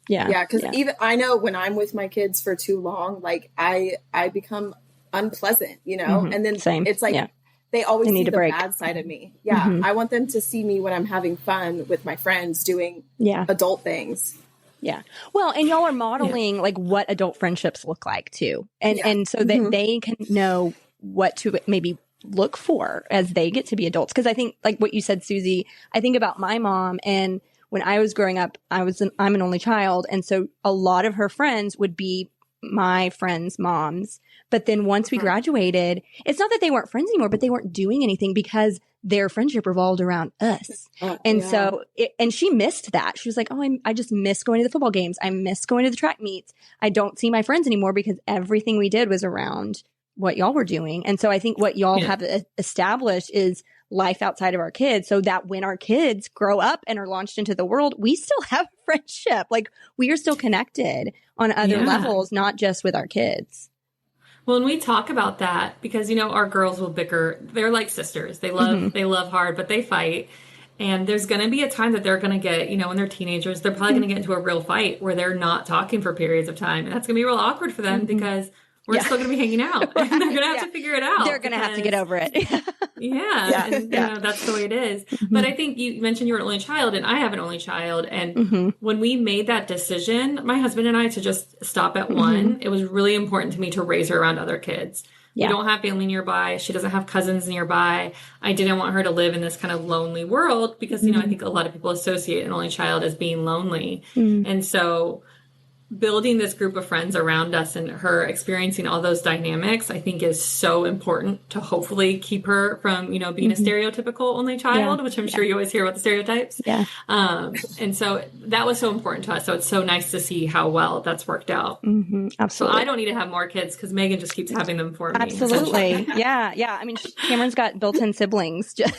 Yeah. Cause even I know when I'm with my kids for too long, like I become unpleasant, and then it's like, they always see the bad side of me. Yeah. I want them to see me when I'm having fun with my friends doing adult things. Yeah. Well, and y'all are modeling like what adult friendships look like too. And so that they can know what to maybe look for as they get to be adults. Cause I think like what you said, Susie, I think about my mom, and when I was growing up, I'm an only child. And so a lot of her friends would be my friends' moms. But then once we graduated, it's not that they weren't friends anymore, but they weren't doing anything because their friendship revolved around us. So, and she missed that. She was like, oh, I just miss going to the football games. I miss going to the track meets. I don't see my friends anymore because everything we did was around what y'all were doing. And so I think what y'all have established is life outside of our kids so that when our kids grow up and are launched into the world, we still have a friendship. Like we are still connected on other levels, not just with our kids. Well, and we talk about that because, you know, our girls will bicker. They're like sisters. They love hard, but they fight. And there's going to be a time that they're going to get, you know, when they're teenagers, they're probably going to get into a real fight where they're not talking for periods of time. And that's going to be real awkward for them because we're still going to be hanging out. And they're going to have to figure it out. They're going to have to get over it. And, you know, that's the way it is. But I think you mentioned you were an only child, and I have an only child. And when we made that decision, my husband and I, to just stop at one, it was really important to me to raise her around other kids. We don't have family nearby. She doesn't have cousins nearby. I didn't want her to live in this kind of lonely world because, you know, I think a lot of people associate an only child as being lonely. And so building this group of friends around us and her experiencing all those dynamics, I think is so important to hopefully keep her from, you know, being a stereotypical only child, which I'm sure you always hear about the stereotypes. And so that was so important to us. So it's so nice to see how well that's worked out. Absolutely. So I don't need to have more kids because Megan just keeps having them for me. Absolutely. Yeah. I mean, Cameron's got built-in siblings just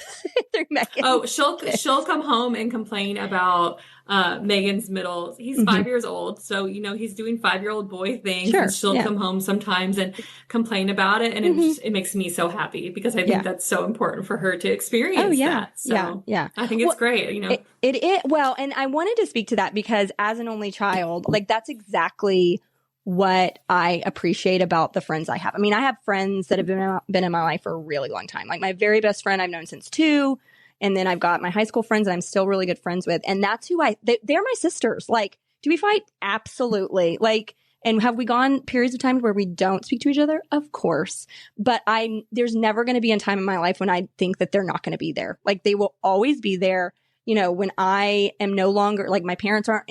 through Megan. Oh, she'll come home and complain about Megan's middle. He's 5 years old. So, you know, he's doing 5-year-old boy things. And she'll come home sometimes and complain about it. And it makes me so happy because I think that's so important for her to experience that. So I think it's great, you know. It is. Well, and I wanted to speak to that because as an only child, like that's exactly what I appreciate about the friends I have. I mean, I have friends that have been in my life for a really long time. Like my very best friend I've known since 2. And then I've got my high school friends that I'm still really good friends with. And that's who they're my sisters. Like, do we fight? Absolutely. Like, and have we gone periods of time where we don't speak to each other? Of course. But there's never going to be a time in my life when I think that they're not going to be there. Like they will always be there. You know, when I am no longer, like my parents aren't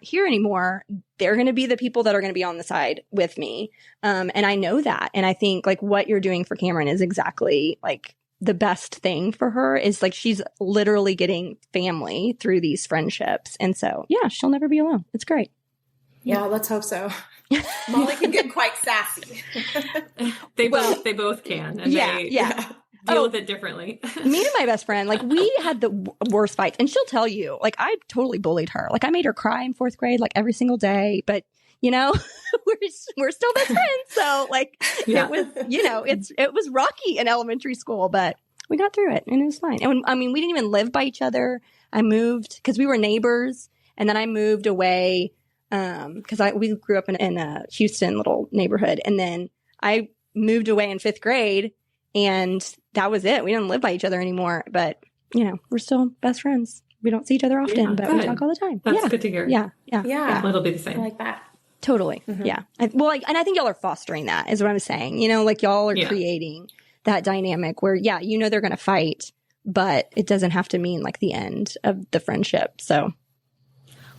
here anymore, they're going to be the people that are going to be on the side with me. And I know that. And I think like what you're doing for Cameron is exactly like the best thing for her is like she's literally getting family through these friendships. And so, yeah, she'll never be alone. It's great. Yeah, let's hope so. Molly can get quite sassy. They both can. And they deal with it differently. Me and my best friend, like we had the worst fights. And she'll tell you, like I totally bullied her. Like I made her cry in 4th grade, like every single day. But you know, we're still best friends. So like it was, you know, it was rocky in elementary school, but we got through it and it was fine. And we didn't even live by each other. I moved because we were neighbors, and then I moved away because we grew up in a Houston little neighborhood, and then I moved away in 5th grade, and that was it. We didn't live by each other anymore, but you know, we're still best friends. We don't see each other often, but we talk all the time. That's good to hear. Yeah. It'll be the same. I like that. Totally. Yeah. And I think y'all are fostering that is what I'm saying. You know, like y'all are creating that dynamic where, you know, they're going to fight, but it doesn't have to mean like the end of the friendship. So.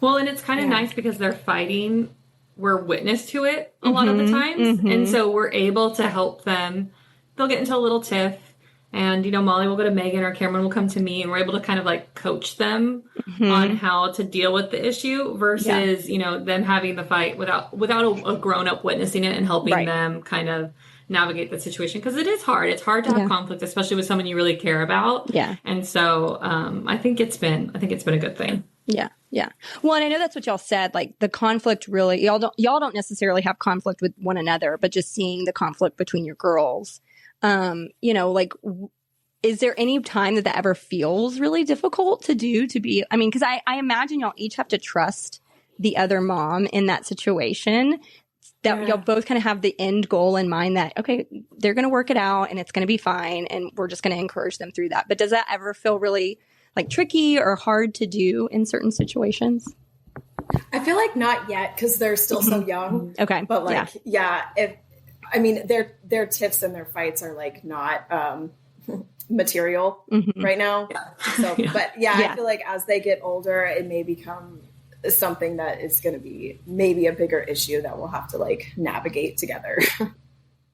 Well, and it's kind of nice because they're fighting. We're witness to it a lot of the times. And so we're able to help them. They'll get into a little tiff. And, you know, Molly will go to Megan or Cameron will come to me, and we're able to kind of like coach them on how to deal with the issue versus, you know, them having the fight without a grown up witnessing it and helping them kind of navigate the situation. Because it is hard. It's hard to have conflict, especially with someone you really care about. Yeah. And so I think it's been a good thing. Yeah. Yeah. Well, and I know that's what y'all said. Like the conflict really, y'all don't necessarily have conflict with one another, but just seeing the conflict between your girls. You know, like, is there any time that ever feels really difficult to be, I mean, cause I imagine y'all each have to trust the other mom in that situation, that y'all both kind of have the end goal in mind that, okay, they're going to work it out and it's going to be fine. And we're just going to encourage them through that. But does that ever feel really like tricky or hard to do in certain situations? I feel like not yet, cause they're still so young. Okay. But like, I mean, their tiffs and their fights are like not material right now. So, but I feel like as they get older, it may become something that is going to be maybe a bigger issue that we'll have to like navigate together.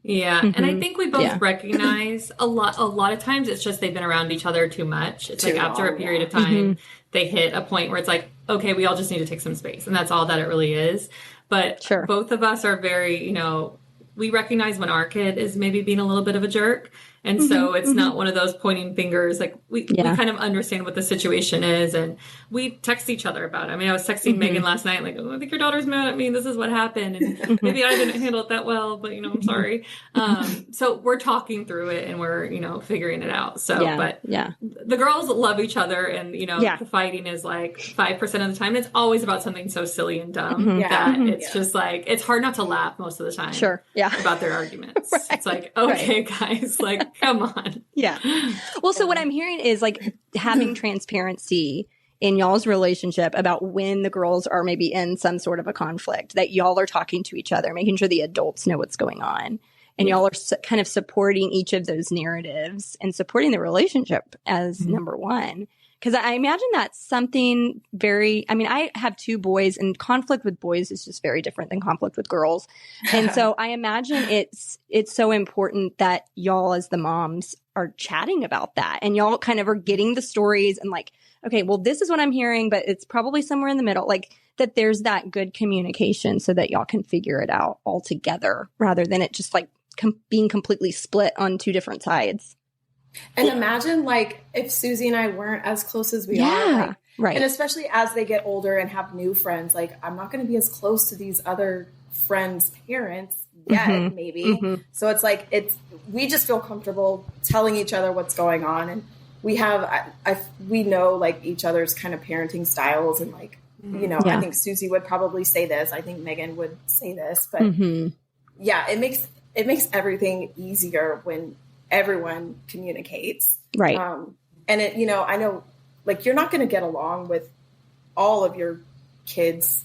And I think we both recognize a lot of times it's just they've been around each other too much. It's like after a period of time, they hit a point where it's like, okay, we all just need to take some space, and that's all that it really is. But both of us are very, you know, we recognize when our kid is maybe being a little bit of a jerk, And so it's not one of those pointing fingers. Like we kind of understand what the situation is, and we text each other about it. I mean, I was texting Megan last night, like, oh, I think your daughter's mad at me. This is what happened. And maybe I didn't handle it that well, but I'm sorry. So we're talking through it and we're, figuring it out. So, but the girls love each other, and, the fighting is like 5% of the time. It's always about something so silly and dumb that it's just like, it's hard not to laugh most of the time. Sure. Yeah. About their arguments. Right. It's like, okay, guys, like, come on. Yeah. Well, so what I'm hearing is like having transparency in y'all's relationship about when the girls are maybe in some sort of a conflict, that y'all are talking to each other, making sure the adults know what's going on. And y'all are kind of supporting each of those narratives and supporting the relationship as number one. Because I imagine that's something I have 2 boys, and conflict with boys is just very different than conflict with girls. And so I imagine it's so important that y'all as the moms are chatting about that, and y'all kind of are getting the stories and like, okay, well, this is what I'm hearing, but it's probably somewhere in the middle. Like that there's that good communication so that y'all can figure it out all together rather than it just like being completely split on 2 different sides. And imagine like if Susie and I weren't as close as we are. Like, right. And especially as they get older and have new friends, like I'm not going to be as close to these other friends' parents yet, maybe. So it's like, we just feel comfortable telling each other what's going on. And we have, we know like each other's kind of parenting styles, and like, I think Susie would probably say this. I think Megan would say this, but it makes everything easier when everyone communicates. Right. And I know like you're not going to get along with all of your kids'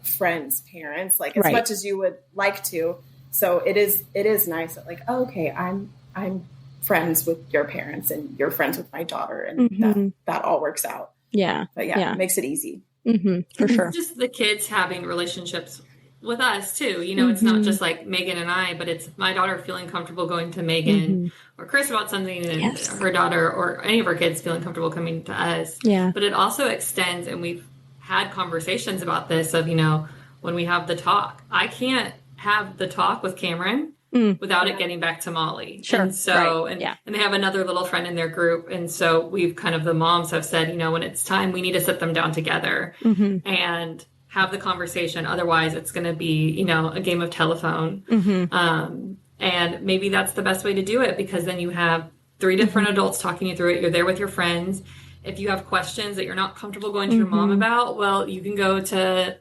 friends' parents, like as much as you would like to. So it is nice that like, oh, okay, I'm friends with your parents and you're friends with my daughter, and that all works out. Yeah. But it makes it easy. For sure. Just the kids having relationships with us too. It's not just like Megan and I, but it's my daughter feeling comfortable going to Megan or Chris about something, and her daughter or any of our kids feeling comfortable coming to us. Yeah. But it also extends, and we've had conversations about this of, when we have the talk, I can't have the talk with Cameron without it getting back to Molly. Sure. And so, and they have another little friend in their group. And so we've kind of, the moms have said, when it's time, we need to sit them down together and have the conversation. Otherwise it's going to be, a game of telephone. And maybe that's the best way to do it, because then you have 3 different adults talking you through it. You're there with your friends. If you have questions that you're not comfortable going to your mom about, well, you can go to,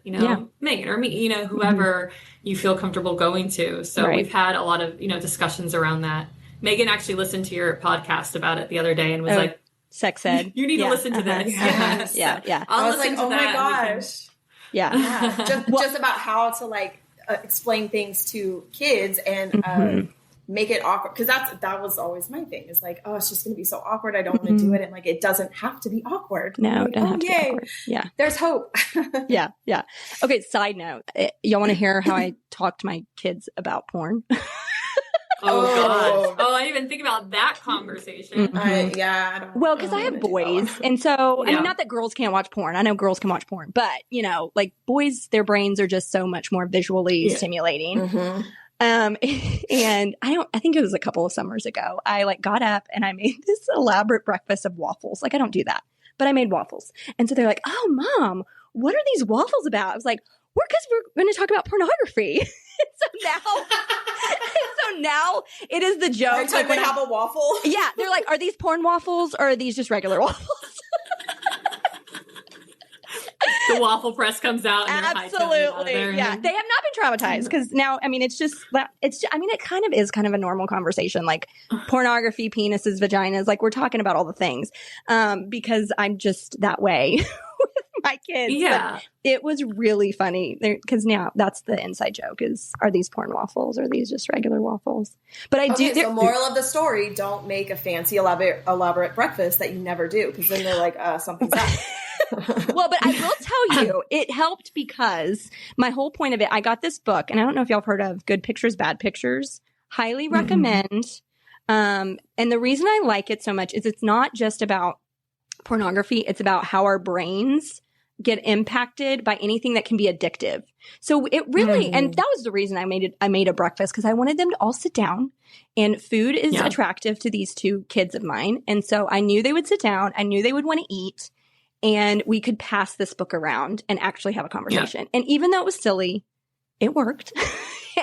Megan or me, whoever you feel comfortable going to. So we've had a lot of, discussions around that. Megan actually listened to your podcast about it the other day and was like, sex ed. You need to listen to this. Yes. Yeah. I was like, oh my gosh. Just about how to like explain things to kids and make it awkward, because that was always my thing. It's like, oh, it's just going to be so awkward. I don't want to do it, and like it doesn't have to be awkward. No, like, it doesn't have to be awkward. Yeah, there's hope. Yeah. Okay. Side note, y'all want to hear how I talk to my kids about porn? Oh gosh! Oh, I didn't even think about that conversation. Well, because I have boys, and so I mean, not that girls can't watch porn. I know girls can watch porn, but like boys, their brains are just so much more visually stimulating. And I think it was a couple of summers ago, I like got up and I made this elaborate breakfast of waffles. Like I don't do that, but I made waffles, and so they're like, "Oh, Mom, what are these waffles about?" I was like, because we're going to talk about pornography." So now it is the joke. Every time we have a waffle. Yeah. They're like, are these porn waffles or are these just regular waffles? The waffle press comes out. And absolutely. Yeah. They have not been traumatized, because now, I mean, it kind of a normal conversation, like pornography, penises, vaginas, like we're talking about all the things, because I'm just that way. My kids. Yeah. But it was really funny because now that's the inside joke is, are these porn waffles or are these just regular waffles? But I do. So moral of the story, don't make a fancy elaborate breakfast that you never do, because then they're like, something's up. Well, but I will tell you, it helped because my whole point of it, I got this book, and I don't know if y'all have heard of Good Pictures, Bad Pictures. Highly recommend. And the reason I like it so much is it's not just about pornography. It's about how our brains get impacted by anything that can be addictive. So it really, and that was the reason I made a breakfast, because I wanted them to all sit down, and food is attractive to these two kids of mine. And so I knew they would sit down. I knew they would want to eat, and we could pass this book around and actually have a conversation. And even though it was silly, it worked.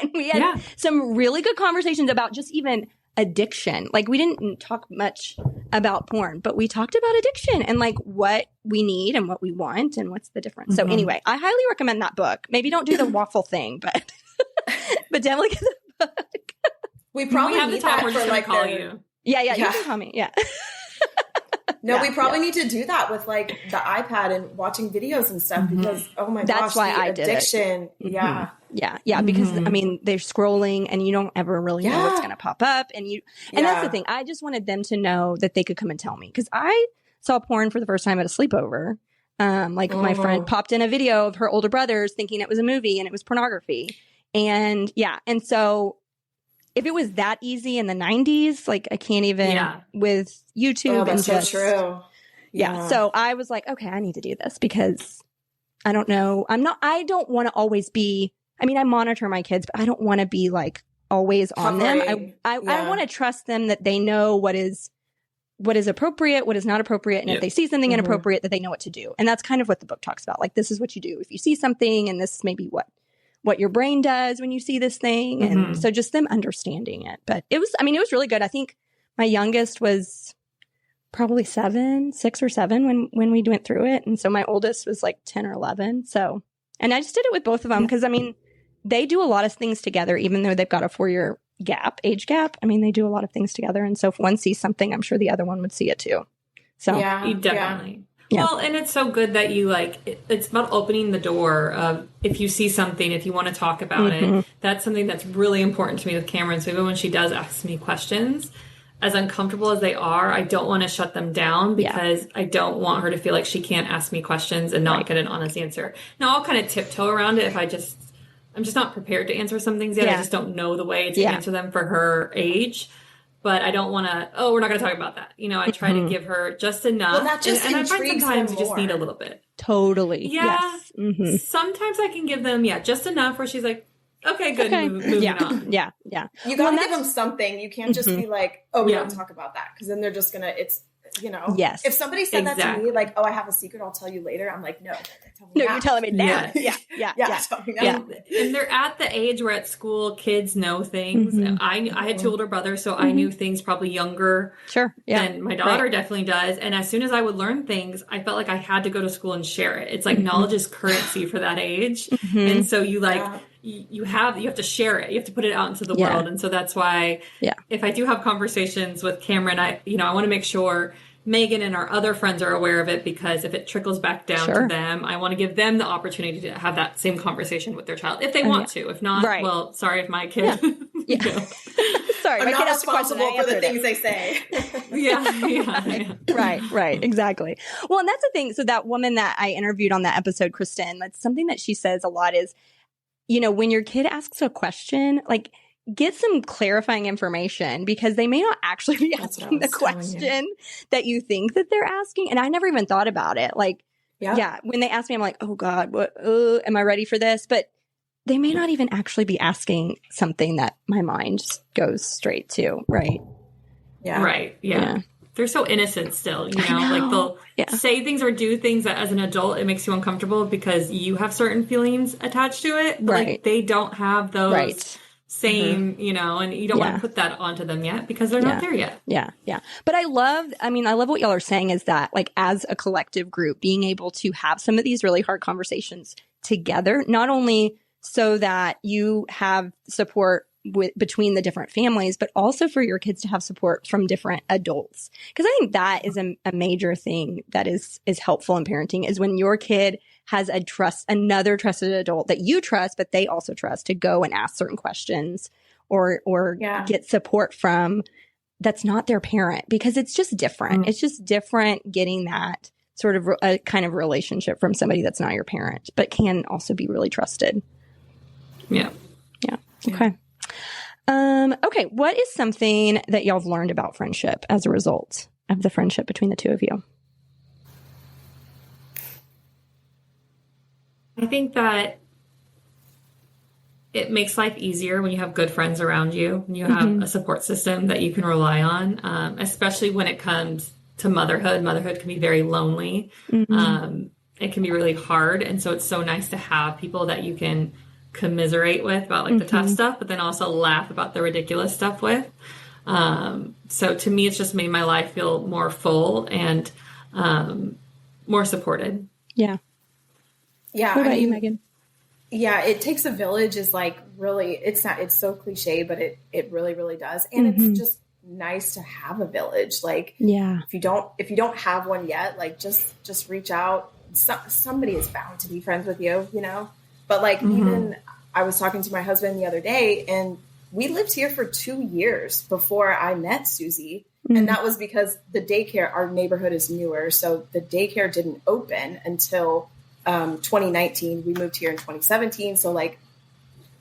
And we had some really good conversations about just even addiction. Like, we didn't talk much about porn, but we talked about addiction and like what we need and what we want and what's the difference. So anyway, I highly recommend that book. Maybe don't do the waffle thing, but definitely get the book. We probably have need the time. that We're for just like gonna call you. Yeah, you can call me. Yeah. No, we probably need to do that with like the iPad and watching videos and stuff, because oh my gosh, that's why I did addiction. it. Yeah, because I mean, they're scrolling and you don't ever really know what's going to pop up, and that's the thing. I just wanted them to know that they could come and tell me, because I saw porn for the first time at a sleepover. My friend popped in a video of her older brothers thinking it was a movie, and it was pornography. And and so if it was that easy in the 90s, like I can't even with YouTube. That's and so true. Yeah. So I was like, okay, I need to do this, because I don't know. I don't want to always be, I mean, I monitor my kids, but I don't want to be like always on them. I want to trust them that they know what is appropriate, what is not appropriate. And if they see something inappropriate, that they know what to do. And that's kind of what the book talks about. Like, this is what you do if you see something, and this is maybe what your brain does when you see this thing. And so just them understanding it. But it was really good. I think my youngest was probably 6 or 7 when we went through it. And so my oldest was like 10 or 11. So, and I just did it with both of them, because I mean, they do a lot of things together, even though they've got a 4-year age gap. I mean, they do a lot of things together. And so if one sees something, I'm sure the other one would see it too. So you definitely. Yeah. Well, and it's so good that you it's about opening the door of, if you see something, if you want to talk about it, that's something that's really important to me with Cameron. So even when she does ask me questions, as uncomfortable as they are, I don't want to shut them down, because I don't want her to feel like she can't ask me questions and not get an honest answer. Now, I'll kind of tiptoe around it if I'm just not prepared to answer some things yet. I just don't know the way to answer them for her age. But I don't want to, we're not going to talk about that. I try to give her just enough. Well, that just and I find sometimes you just need a little bit. Totally. Yeah. Yes. Sometimes I can give them, just enough where she's like, okay, good, moving on. Yeah. You got to give them something. You can't just be like, we don't talk about that. Because then they're just going to, Yes. If somebody said that to me, like, I have a secret, I'll tell you later. I'm like, no, tell me now. You're telling me now. Yeah. Tell me now. And they're at the age where at school kids know things. I had 2 older brothers, so I knew things probably younger than my daughter definitely does. And as soon as I would learn things, I felt like I had to go to school and share it. It's like knowledge is currency for that age. And so you you have to share it. You have to put it out into the world. And so that's why if I do have conversations with Cameron, I want to make sure Megan and our other friends are aware of it, because if it trickles back down to them, I want to give them the opportunity to have that same conversation with their child if they want to. If not, well, sorry if my kid. Sorry, I'm not responsible for the things they say. Right, exactly. Well, and that's the thing. So that woman that I interviewed on that episode, Kristen, that's something that she says a lot is, when your kid asks a question, like, get some clarifying information, because they may not actually be asking the question that you think that they're asking. And I never even thought about it. Like, when they ask me, I'm like, oh God, what, am I ready for this? But they may not even actually be asking something that my mind just goes straight to. Right. Yeah. Right. Yeah. They're so innocent still, like they'll say things or do things that as an adult, it makes you uncomfortable because you have certain feelings attached to it. But like, they don't have those same, and you don't want to put that onto them yet, because they're not there yet. Yeah. But I love what y'all are saying is that, like, as a collective group, being able to have some of these really hard conversations together, not only so that you have support between the different families, but also for your kids to have support from different adults. Because I think that is a major thing that is helpful in parenting, is when your kid has another trusted adult that you trust, but they also trust, to go and ask certain questions or get support from, that's not their parent, because it's just different. It's just different getting that sort of a kind of relationship from somebody that's not your parent, but can also be really trusted. Yeah. Okay. Okay. What is something that y'all have learned about friendship as a result of the friendship between the two of you? I think that it makes life easier when you have good friends around you, and you have a support system that you can rely on, especially when it comes to motherhood. Motherhood can be very lonely. It can be really hard. And so it's so nice to have people that you can commiserate with about like the tough stuff, but then also laugh about the ridiculous stuff with. So to me, it's just made my life feel more full and more supported. Yeah. Yeah. What about you, Megan? Yeah, it takes a village is like really, it's so cliche, but it really, really does. And it's just nice to have a village. Like, if you don't have one yet, like just reach out. Somebody is bound to be friends with you, you know? But like, even I was talking to my husband the other day, and we lived here for 2 years before I met Susie. And that was because the daycare, our neighborhood is newer. So the daycare didn't open until 2019. We moved here in 2017. So like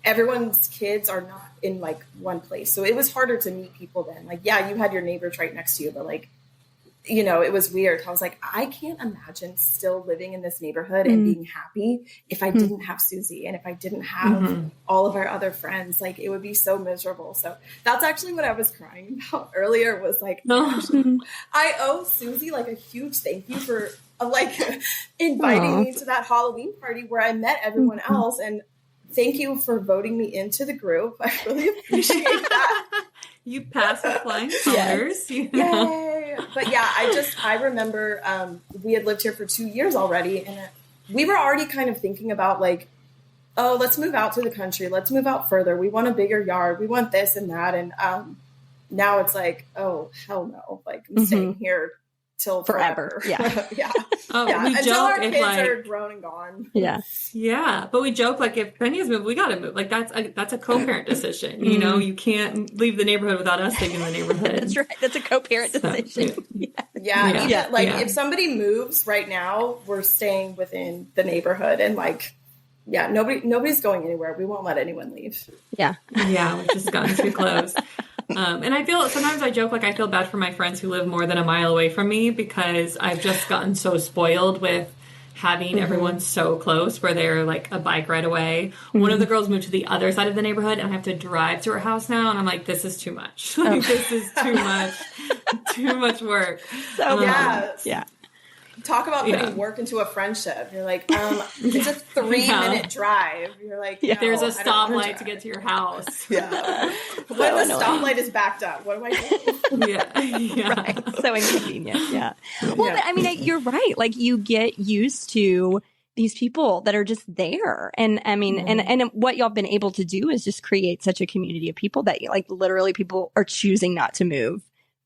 everyone's kids are not in like one place. So it was harder to meet people then. Like, yeah, you had your neighbors right next to you, but like, you know, it was weird. I was like, I can't imagine still living in this neighborhood and being happy if I didn't have Susie and if I didn't have all of our other friends. Like, it would be so miserable. So that's actually what I was crying about earlier, was like, I owe Susie like a huge thank you for like inviting me to that Halloween party where I met everyone else. And thank you for voting me into the group. I really appreciate that. You passed with flying colors. You know? Yay. But yeah, I remember we had lived here for 2 years already, and we were already kind of thinking about like, oh, let's move out to the country. Let's move out further. We want a bigger yard. We want this and that. And now it's like, oh, hell no. Like, I'm staying here till forever. Yeah. Yeah. We until joke our if, kids like, are grown and gone. Yeah. Yeah. But we joke, like, if Peña's moved, we got to move. Like, that's a co-parent decision. You know, you can't leave the neighborhood without us leaving the neighborhood. That's right. That's a co-parent decision. Yeah. If somebody moves right now, we're staying within the neighborhood, and like, yeah, nobody's going anywhere. We won't let anyone leave. Yeah. Yeah. We've just gotten too close. And I feel, sometimes I joke, like, I feel bad for my friends who live more than a mile away from me, because I've just gotten so spoiled with having everyone so close, where they're like a bike ride away. One of the girls moved to the other side of the neighborhood, and I have to drive to her house now. And I'm like, this is too much. Like, this is too much work. So yeah. Talk about putting work into a friendship. You're like, it's a 3-minute drive. You're like, no, there's a stoplight to get to your house. Yeah. When the stoplight is backed up, what do I do? Yeah. Right. So inconvenient. Yeah. Well, but I mean, you're right. Like, you get used to these people that are just there. And I mean, and what y'all been able to do is just create such a community of people that, like, literally people are choosing not to move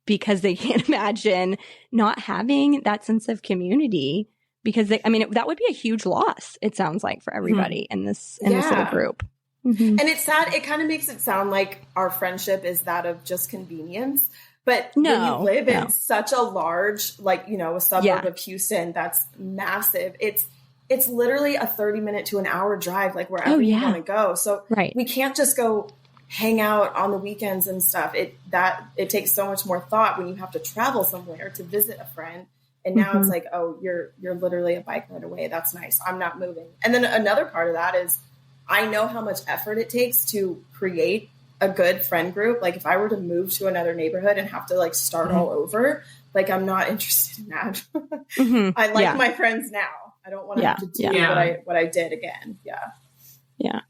because they can't imagine not having that sense of community, because that would be a huge loss, it sounds like, for everybody in this little group. And it's sad. It kind of makes it sound like our friendship is that of just convenience. But when you live in such a large, like, you know, a suburb of Houston, that's massive. It's literally a 30-minute to an hour drive, like, wherever you want to go. So we can't just go hang out on the weekends and stuff. It takes so much more thought when you have to travel somewhere to visit a friend. And now it's like, oh, you're literally a bike ride away. That's nice. I'm not moving. And then another part of that is, I know how much effort it takes to create a good friend group. Like, if I were to move to another neighborhood and have to like start all over, like, I'm not interested in that. I like my friends now. I don't want to have to do what I did again. Yeah.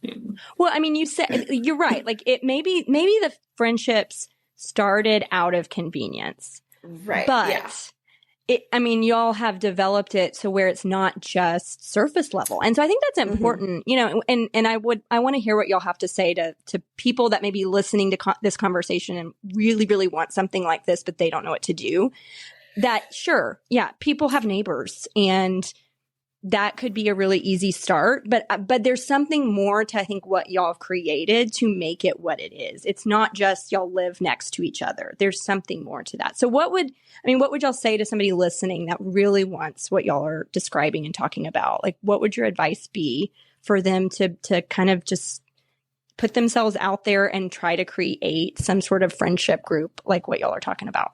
Well, I mean, you said, you're right. Like, it maybe the friendships started out of convenience. Right. But y'all have developed it so where it's not just surface level. And so I think that's important, you know, and I want to hear what y'all have to say to people that may be listening to this conversation and really, really want something like this, but they don't know what to do. That, sure, people have neighbors, and that could be a really easy start, but there's something more to, I think, what y'all have created to make it what it is. It's not just y'all live next to each other. There's something more to that. So what would y'all say to somebody listening that really wants what y'all are describing and talking about? Like, what would your advice be for them to kind of just put themselves out there and try to create some sort of friendship group like what y'all are talking about?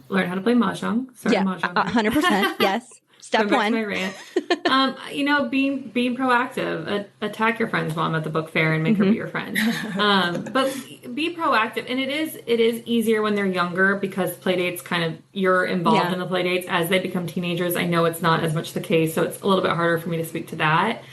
Learn how to play Mahjong. Mahjong. 100%. Yes. Step one. My rant. Being proactive. Attack your friend's mom at the book fair and make her be your friend. But be proactive. And it is easier when they're younger because playdates you're involved in the playdates. As they become teenagers, I know it's not as much the case, so it's a little bit harder for me to speak to that.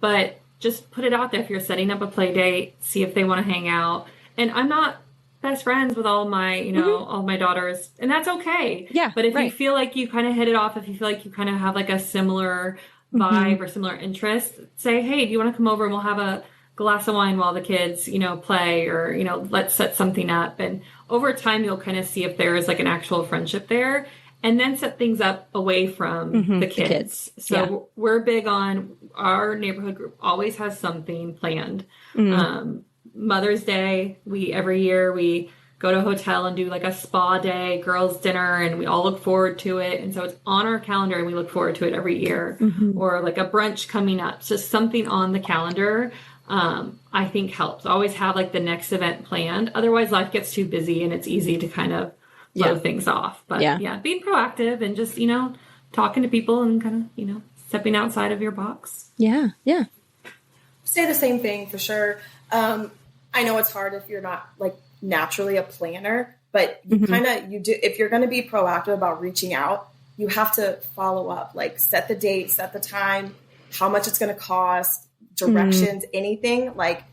But just put it out there. If you're setting up a play date, see if they want to hang out. And I'm not best friends with all my, all my daughters, and that's okay. Yeah. But if you feel like you kind of hit it off, if you feel like you kind of have like a similar vibe or similar interest, say, hey, do you want to come over and we'll have a glass of wine while the kids, play, or, let's set something up. And over time, you'll kind of see if there is like an actual friendship there. And then set things up away from the kids. So we're big on our neighborhood group always has something planned. Mother's Day, every year we go to a hotel and do like a spa day, girls' dinner, and we all look forward to it. And so it's on our calendar and we look forward to it every year. Or like a brunch coming up. So something on the calendar, I think helps. Always have like the next event planned. Otherwise life gets too busy and it's easy to kind of blow things off. But being proactive and just, talking to people and kind of, stepping outside of your box. Yeah. Yeah. Say the same thing for sure. I know it's hard if you're not like naturally a planner, but you do, if you're going to be proactive about reaching out, you have to follow up, like set the date, set the time, how much it's going to cost, directions, anything. Like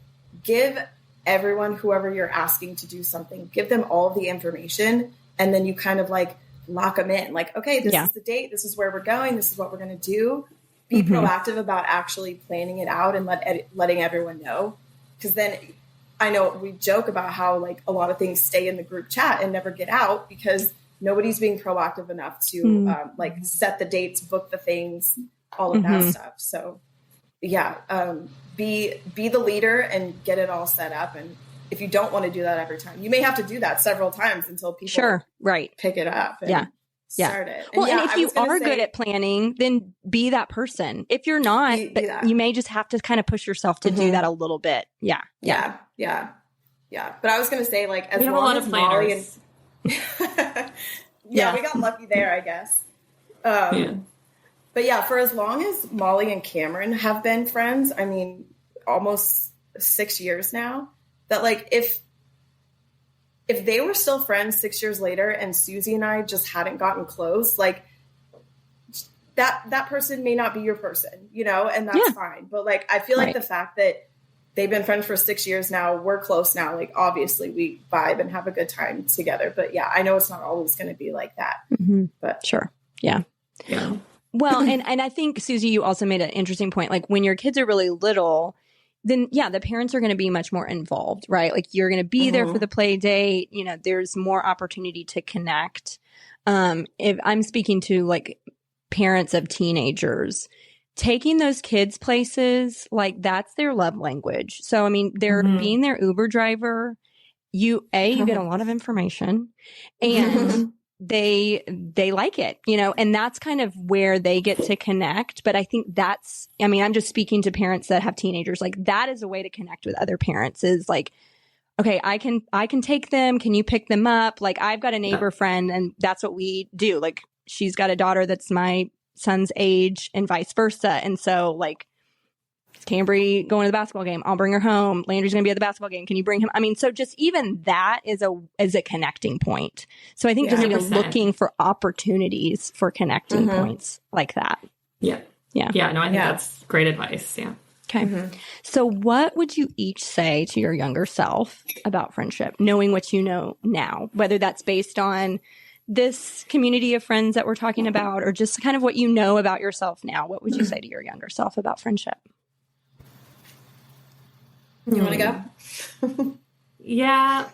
give everyone, whoever you're asking to do something, give them all the information. And then you kind of like lock them in, like, okay, this is the date. This is where we're going. This is what we're going to do. Be proactive about actually planning it out and letting everyone know. Because then I know we joke about how like a lot of things stay in the group chat and never get out because nobody's being proactive enough to like set the dates, book the things, all of that stuff. So be the leader and get it all set up. And if you don't want to do that every time, you may have to do that several times until people pick it up and start it. And and if you are good at planning, then be that person. If you're not, you may just have to kind of push yourself to do that a little bit. Yeah. But I was going to say, like, as we have long a lot as of planners. we got lucky there, I guess. But yeah, for as long as Molly and Cameron have been friends, I mean, almost 6 years now, that like if they were still friends 6 years later and Susie and I just hadn't gotten close, like that person may not be your person, and that's fine. But like, I feel like the fact that they've been friends for 6 years now, we're close now, like obviously we vibe and have a good time together. But yeah, I know it's not always going to be like that, but sure. Yeah. Well, and I think, Susie, you also made an interesting point. Like when your kids are really little, then the parents are going to be much more involved, right? Like you're going to be there for the play date. There's more opportunity to connect. If I'm speaking to like parents of teenagers, taking those kids places, like that's their love language. So, I mean, they're being their Uber driver. You get a lot of information and they like it, and that's kind of where they get to connect. But I think I'm just speaking to parents that have teenagers, like that is a way to connect with other parents is like, okay, I can take them. Can you pick them up? Like I've got a neighbor friend and that's what we do. Like she's got a daughter that's my son's age and vice versa. And so like, Cambry going to the basketball game, I'll bring her home. Landry's going to be at the basketball game. Can you bring him? I mean, so just even that is a connecting point. So I think just even looking for opportunities for connecting points like that. Yeah. No, I think that's great advice. Yeah. Okay. So what would you each say to your younger self about friendship, knowing what you know now, whether that's based on this community of friends that we're talking about or just kind of what you know about yourself now? What would you say to your younger self about friendship? You want to go? Yeah,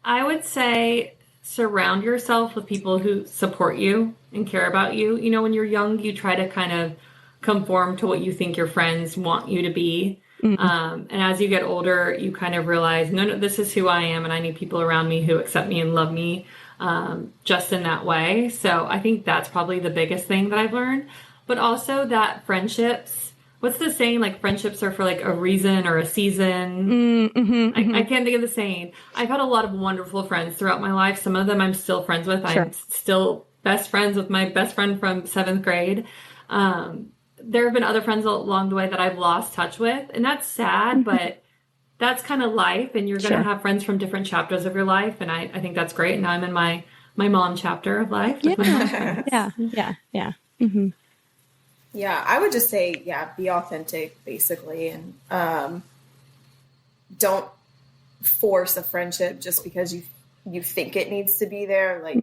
I would say surround yourself with people who support you and care about you. When you're young, you try to kind of conform to what you think your friends want you to be. And as you get older, you kind of realize, no, this is who I am. And I need people around me who accept me and love me just in that way. So I think that's probably the biggest thing that I've learned. But also that friendships, what's the saying? Like friendships are for like a reason or a season. I can't think of the saying. I've had a lot of wonderful friends throughout my life. Some of them I'm still friends with. I'm still best friends with my best friend from 7th grade. There have been other friends along the way that I've lost touch with, and that's sad, but that's kind of life, and you're going to have friends from different chapters of your life, and I think that's great. Now I'm in my mom chapter of life. Yeah. Mm-hmm. Yeah, I would just say, be authentic, basically, and don't force a friendship just because you think it needs to be there. Like,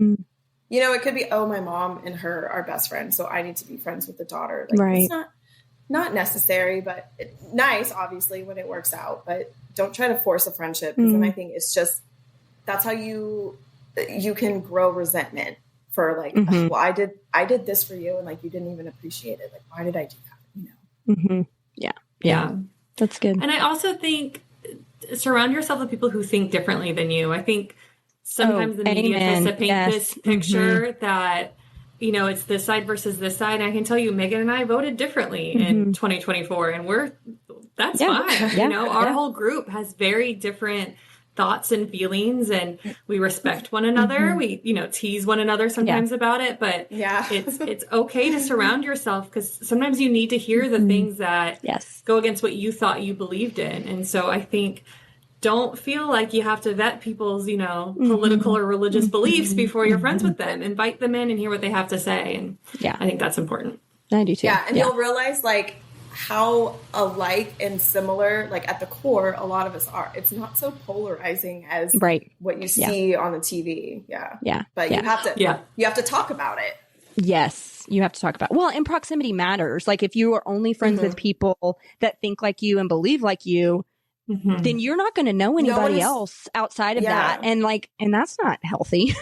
it could be, my mom and her are best friends, so I need to be friends with the daughter. Like, it's not necessary, but nice, obviously, when it works out. But don't try to force a friendship, because then I think it's just, that's how you can grow resentment for like, well, I did this for you, and like, you didn't even appreciate it. Like, why did I do that? Yeah. That's good. And I also think surround yourself with people who think differently than you. I think sometimes the media tries to paint this picture that, it's this side versus this side. And I can tell you, Megan and I voted differently in 2024, and that's fine. Our whole group has very different thoughts and feelings, and we respect one another. We, tease one another sometimes about it, but it's okay to surround yourself, because sometimes you need to hear the things that go against what you thought you believed in. And so I think, don't feel like you have to vet people's, political or religious beliefs before you're friends with them. Invite them in and hear what they have to say. And I think that's important. I do too. Yeah. And you'll realize like how alike and similar, like at the core, a lot of us are. It's not so polarizing as what you see on the TV. Yeah. But you have to talk about it. Yes, you have to talk about. Well, and proximity matters. Like if you are only friends with people that think like you and believe like you, then you're not going to know anybody else outside of that. And that's not healthy.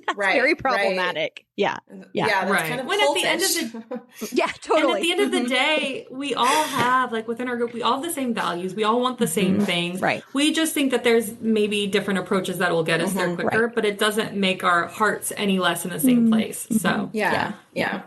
That's very problematic. Yeah. That's kind of when at the end of the totally. And at the end of the day, we all have, like within our group, we all have the same values. We all want the same things. Right. We just think that there's maybe different approaches that will get us there quicker, but it doesn't make our hearts any less in the same place. So yeah,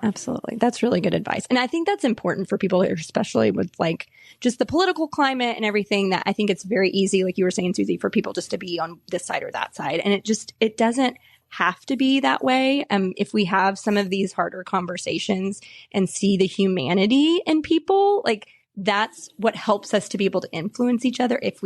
absolutely. That's really good advice. And I think that's important for people, especially with like just the political climate and everything, that I think it's very easy, like you were saying, Susie, for people just to be on this side or that side. And it doesn't have to be that way. If we have some of these harder conversations and see the humanity in people, like that's what helps us to be able to influence each other. If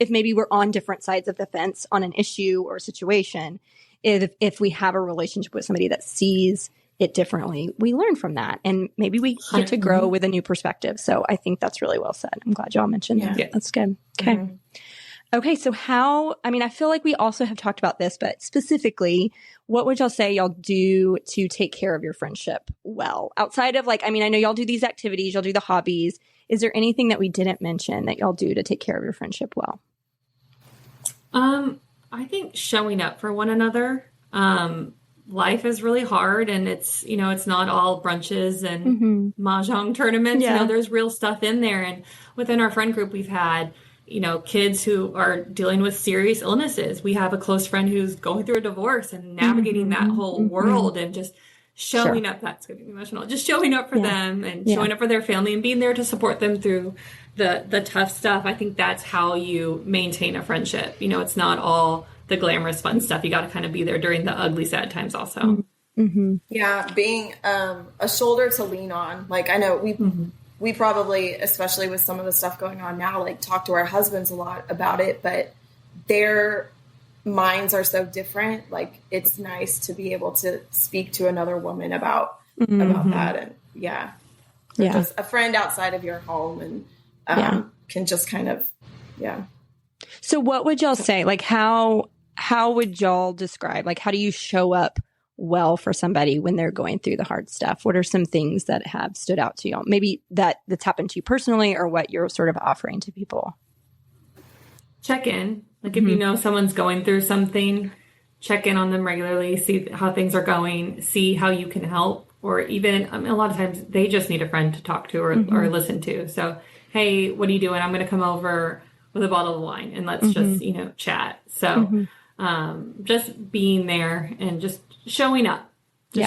maybe we're on different sides of the fence on an issue or a situation, if we have a relationship with somebody that sees it differently, we learn from that. And maybe we get to grow with a new perspective. So I think that's really well said. I'm glad y'all mentioned that. Yeah. That's good. Okay. Okay. So I feel like we also have talked about this, but specifically, what would y'all say y'all do to take care of your friendship well? Outside of I know y'all do these activities, y'all do the hobbies. Is there anything that we didn't mention that y'all do to take care of your friendship well? I think showing up for one another. Life is really hard, and it's not all brunches and mahjong tournaments. There's real stuff in there. And within our friend group, we've had kids who are dealing with serious illnesses. We have a close friend who's going through a divorce and navigating that whole world, and just showing up. That's going to be emotional. Just showing up for them and showing up for their family and being there to support them through the tough stuff. I think that's how you maintain a friendship. It's not all the glamorous fun stuff. You got to kind of be there during the ugly, sad times also. Yeah. Being a shoulder to lean on. Like I know we probably, especially with some of the stuff going on now, like talk to our husbands a lot about it, but their minds are so different. Like it's nice to be able to speak to another woman about that. And just a friend outside of your home and can just kind of, So what would y'all say? Like how would y'all describe, like how do you show up well for somebody when they're going through the hard stuff? What are some things that have stood out to y'all? Maybe that's happened to you personally, or what you're sort of offering to people? Check in. Like if you know someone's going through something, check in on them regularly, see how things are going, see how you can help. Or even, a lot of times they just need a friend to talk to or listen to. So, hey, what are you doing? I'm going to come over with a bottle of wine and let's just, chat. So just being there and just showing up,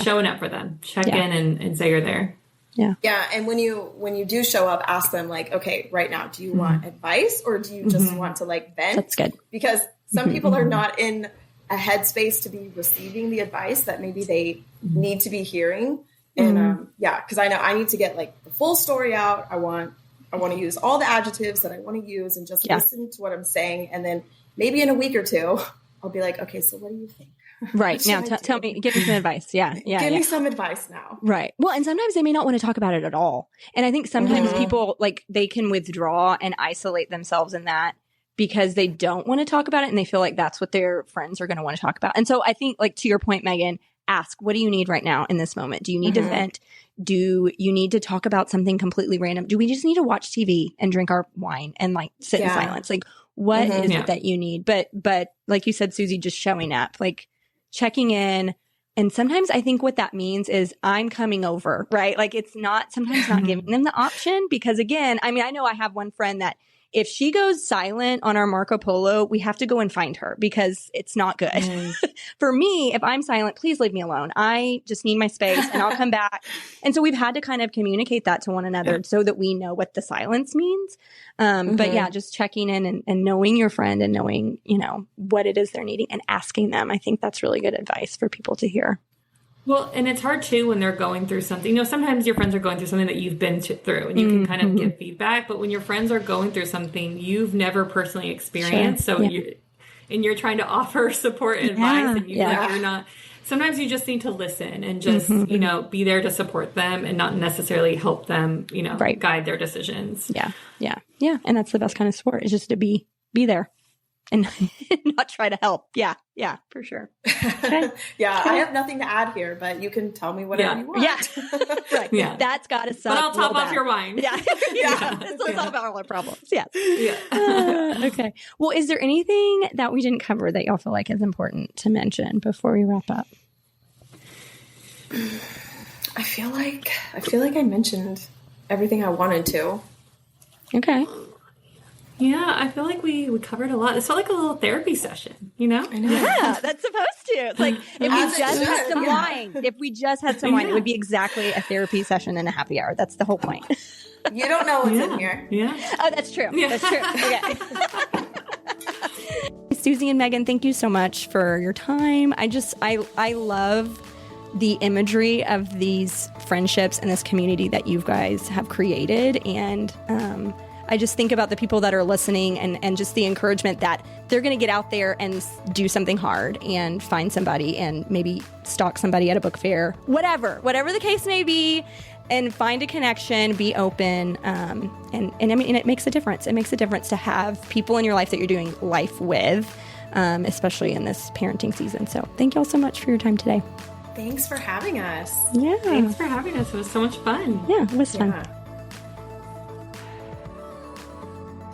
showing up for them, check in and say you're there. Yeah. And when you do show up, ask them like, okay, right now, do you want advice or do you just want to like vent? That's good. Because some people are not in a headspace to be receiving the advice that maybe they need to be hearing. And because I know I need to get like the full story out. I want to use all the adjectives that I want to use and just listen to what I'm saying. And then maybe in a week or two, I'll be like, okay, so what do you think? Right. Now, tell me, give me some advice. Yeah. Give me some advice now. Right. Well, and sometimes they may not want to talk about it at all. And I think sometimes people like they can withdraw and isolate themselves in that because they don't want to talk about it and they feel like that's what their friends are going to want to talk about. And so I think, like, to your point, Megan, ask, what do you need right now in this moment? Do you need to vent? Do you need to talk about something completely random? Do we just need to watch TV and drink our wine and like sit in silence? Like, what is it that you need? But like you said, Susie, just showing up, like checking in. And sometimes I think what that means is I'm coming over, right? Like it's sometimes not giving them the option because again, I mean, I know I have one friend that if she goes silent on our Marco Polo, we have to go and find her because it's not good. For me, if I'm silent, please leave me alone. I just need my space and I'll come back. And so we've had to kind of communicate that to one another so that we know what the silence means. But yeah, just checking in and knowing your friend and knowing, you know, what it is they're needing and asking them. I think that's really good advice for people to hear. Well, and it's hard too when they're going through something. You know, sometimes your friends are going through something that you've been through and you can kind of give feedback. But when your friends are going through something you've never personally experienced, so you're trying to offer support and advice and you're not. Sometimes you just need to listen and just, you know, be there to support them and not necessarily help them, you know, guide their decisions. Yeah. And that's the best kind of support is just to be there. And not try to help. Yeah, for sure. Okay. I have nothing to add here, but you can tell me whatever you want. Yeah, right. Yeah. That's got to suck. But I'll top off your wine. Yeah. Let's solve all our problems. Yes. Okay. Well, is there anything that we didn't cover that y'all feel like is important to mention before we wrap up? I feel like I mentioned everything I wanted to. Okay. Yeah, I feel like we covered a lot. This felt like a little therapy session, you know? I know. Yeah, that's supposed to. It's like if we just had some wine, it would be exactly a therapy session and a happy hour. That's the whole point. You don't know what's in here. Yeah. Oh, that's true. Yeah. That's true. Okay. Susie and Megan, thank you so much for your time. I love the imagery of these friendships and this community that you guys have created. And, I just think about the people that are listening and just the encouragement that they're going to get out there and do something hard and find somebody and maybe stalk somebody at a book fair, whatever the case may be, and find a connection, be open. And I mean, it makes a difference. It makes a difference to have people in your life that you're doing life with, especially in this parenting season. So thank you all so much for your time today. Thanks for having us. Yeah. Thanks for having us. It was so much fun. Yeah, it was fun.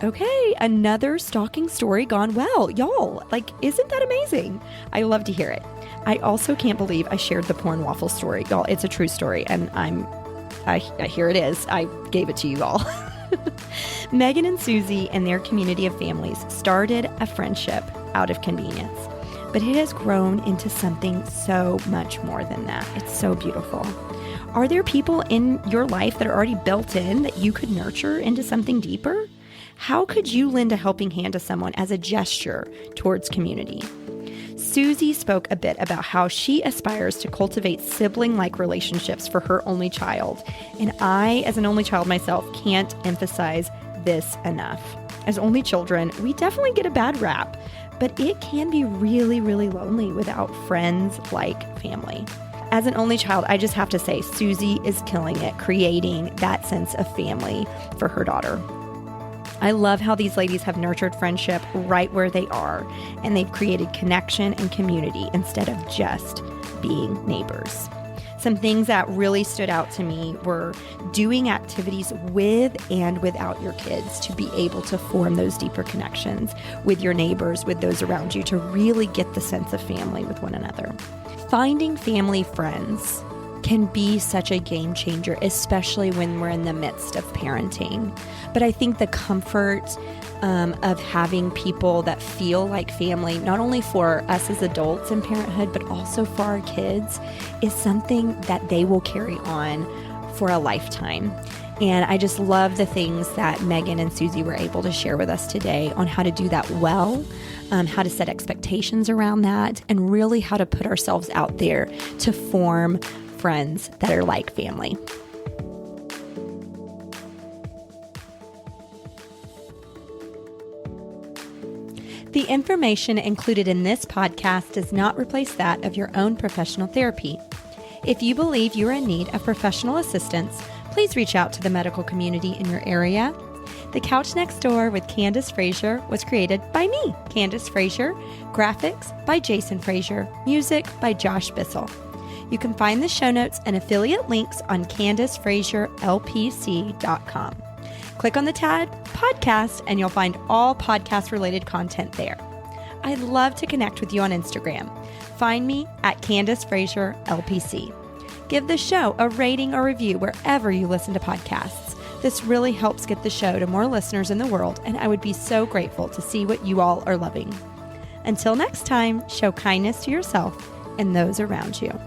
Okay, another stalking story gone well. Y'all, like, isn't that amazing? I love to hear it. I also can't believe I shared the porn waffle story. Y'all, it's a true story, and here it is. I gave it to you all. Megan and Susie and their community of families started a friendship out of convenience, but it has grown into something so much more than that. It's so beautiful. Are there people in your life that are already built in that you could nurture into something deeper? How could you lend a helping hand to someone as a gesture towards community? Susie spoke a bit about how she aspires to cultivate sibling-like relationships for her only child. And I, as an only child myself, can't emphasize this enough. As only children, we definitely get a bad rap, but it can be really, really lonely without friends like family. As an only child, I just have to say, Susie is killing it, creating that sense of family for her daughter. I love how these ladies have nurtured friendship right where they are, and they've created connection and community instead of just being neighbors. Some things that really stood out to me were doing activities with and without your kids to be able to form those deeper connections with your neighbors, with those around you, to really get the sense of family with one another. Finding family friends can be such a game changer, especially when we're in the midst of parenting. But I think the comfort of having people that feel like family, not only for us as adults in parenthood, but also for our kids, is something that they will carry on for a lifetime. And I just love the things that Megan and Susie were able to share with us today on how to do that well, how to set expectations around that, and really how to put ourselves out there to form friends that are like family. The information included in this podcast does not replace that of your own professional therapy. If you believe you are in need of professional assistance, please reach out to the medical community in your area. The Couch Next Door with Candace Frazier was created by me, Candace Frazier. Graphics by Jason Frazier. Music by Josh Bissell. You can find the show notes and affiliate links on CandaceFrazierLPC.com. Click on the tab Podcast and you'll find all podcast-related content there. I'd love to connect with you on Instagram. Find me at Candace Frazier LPC. Give the show a rating or review wherever you listen to podcasts. This really helps get the show to more listeners in the world, and I would be so grateful to see what you all are loving. Until next time, show kindness to yourself and those around you.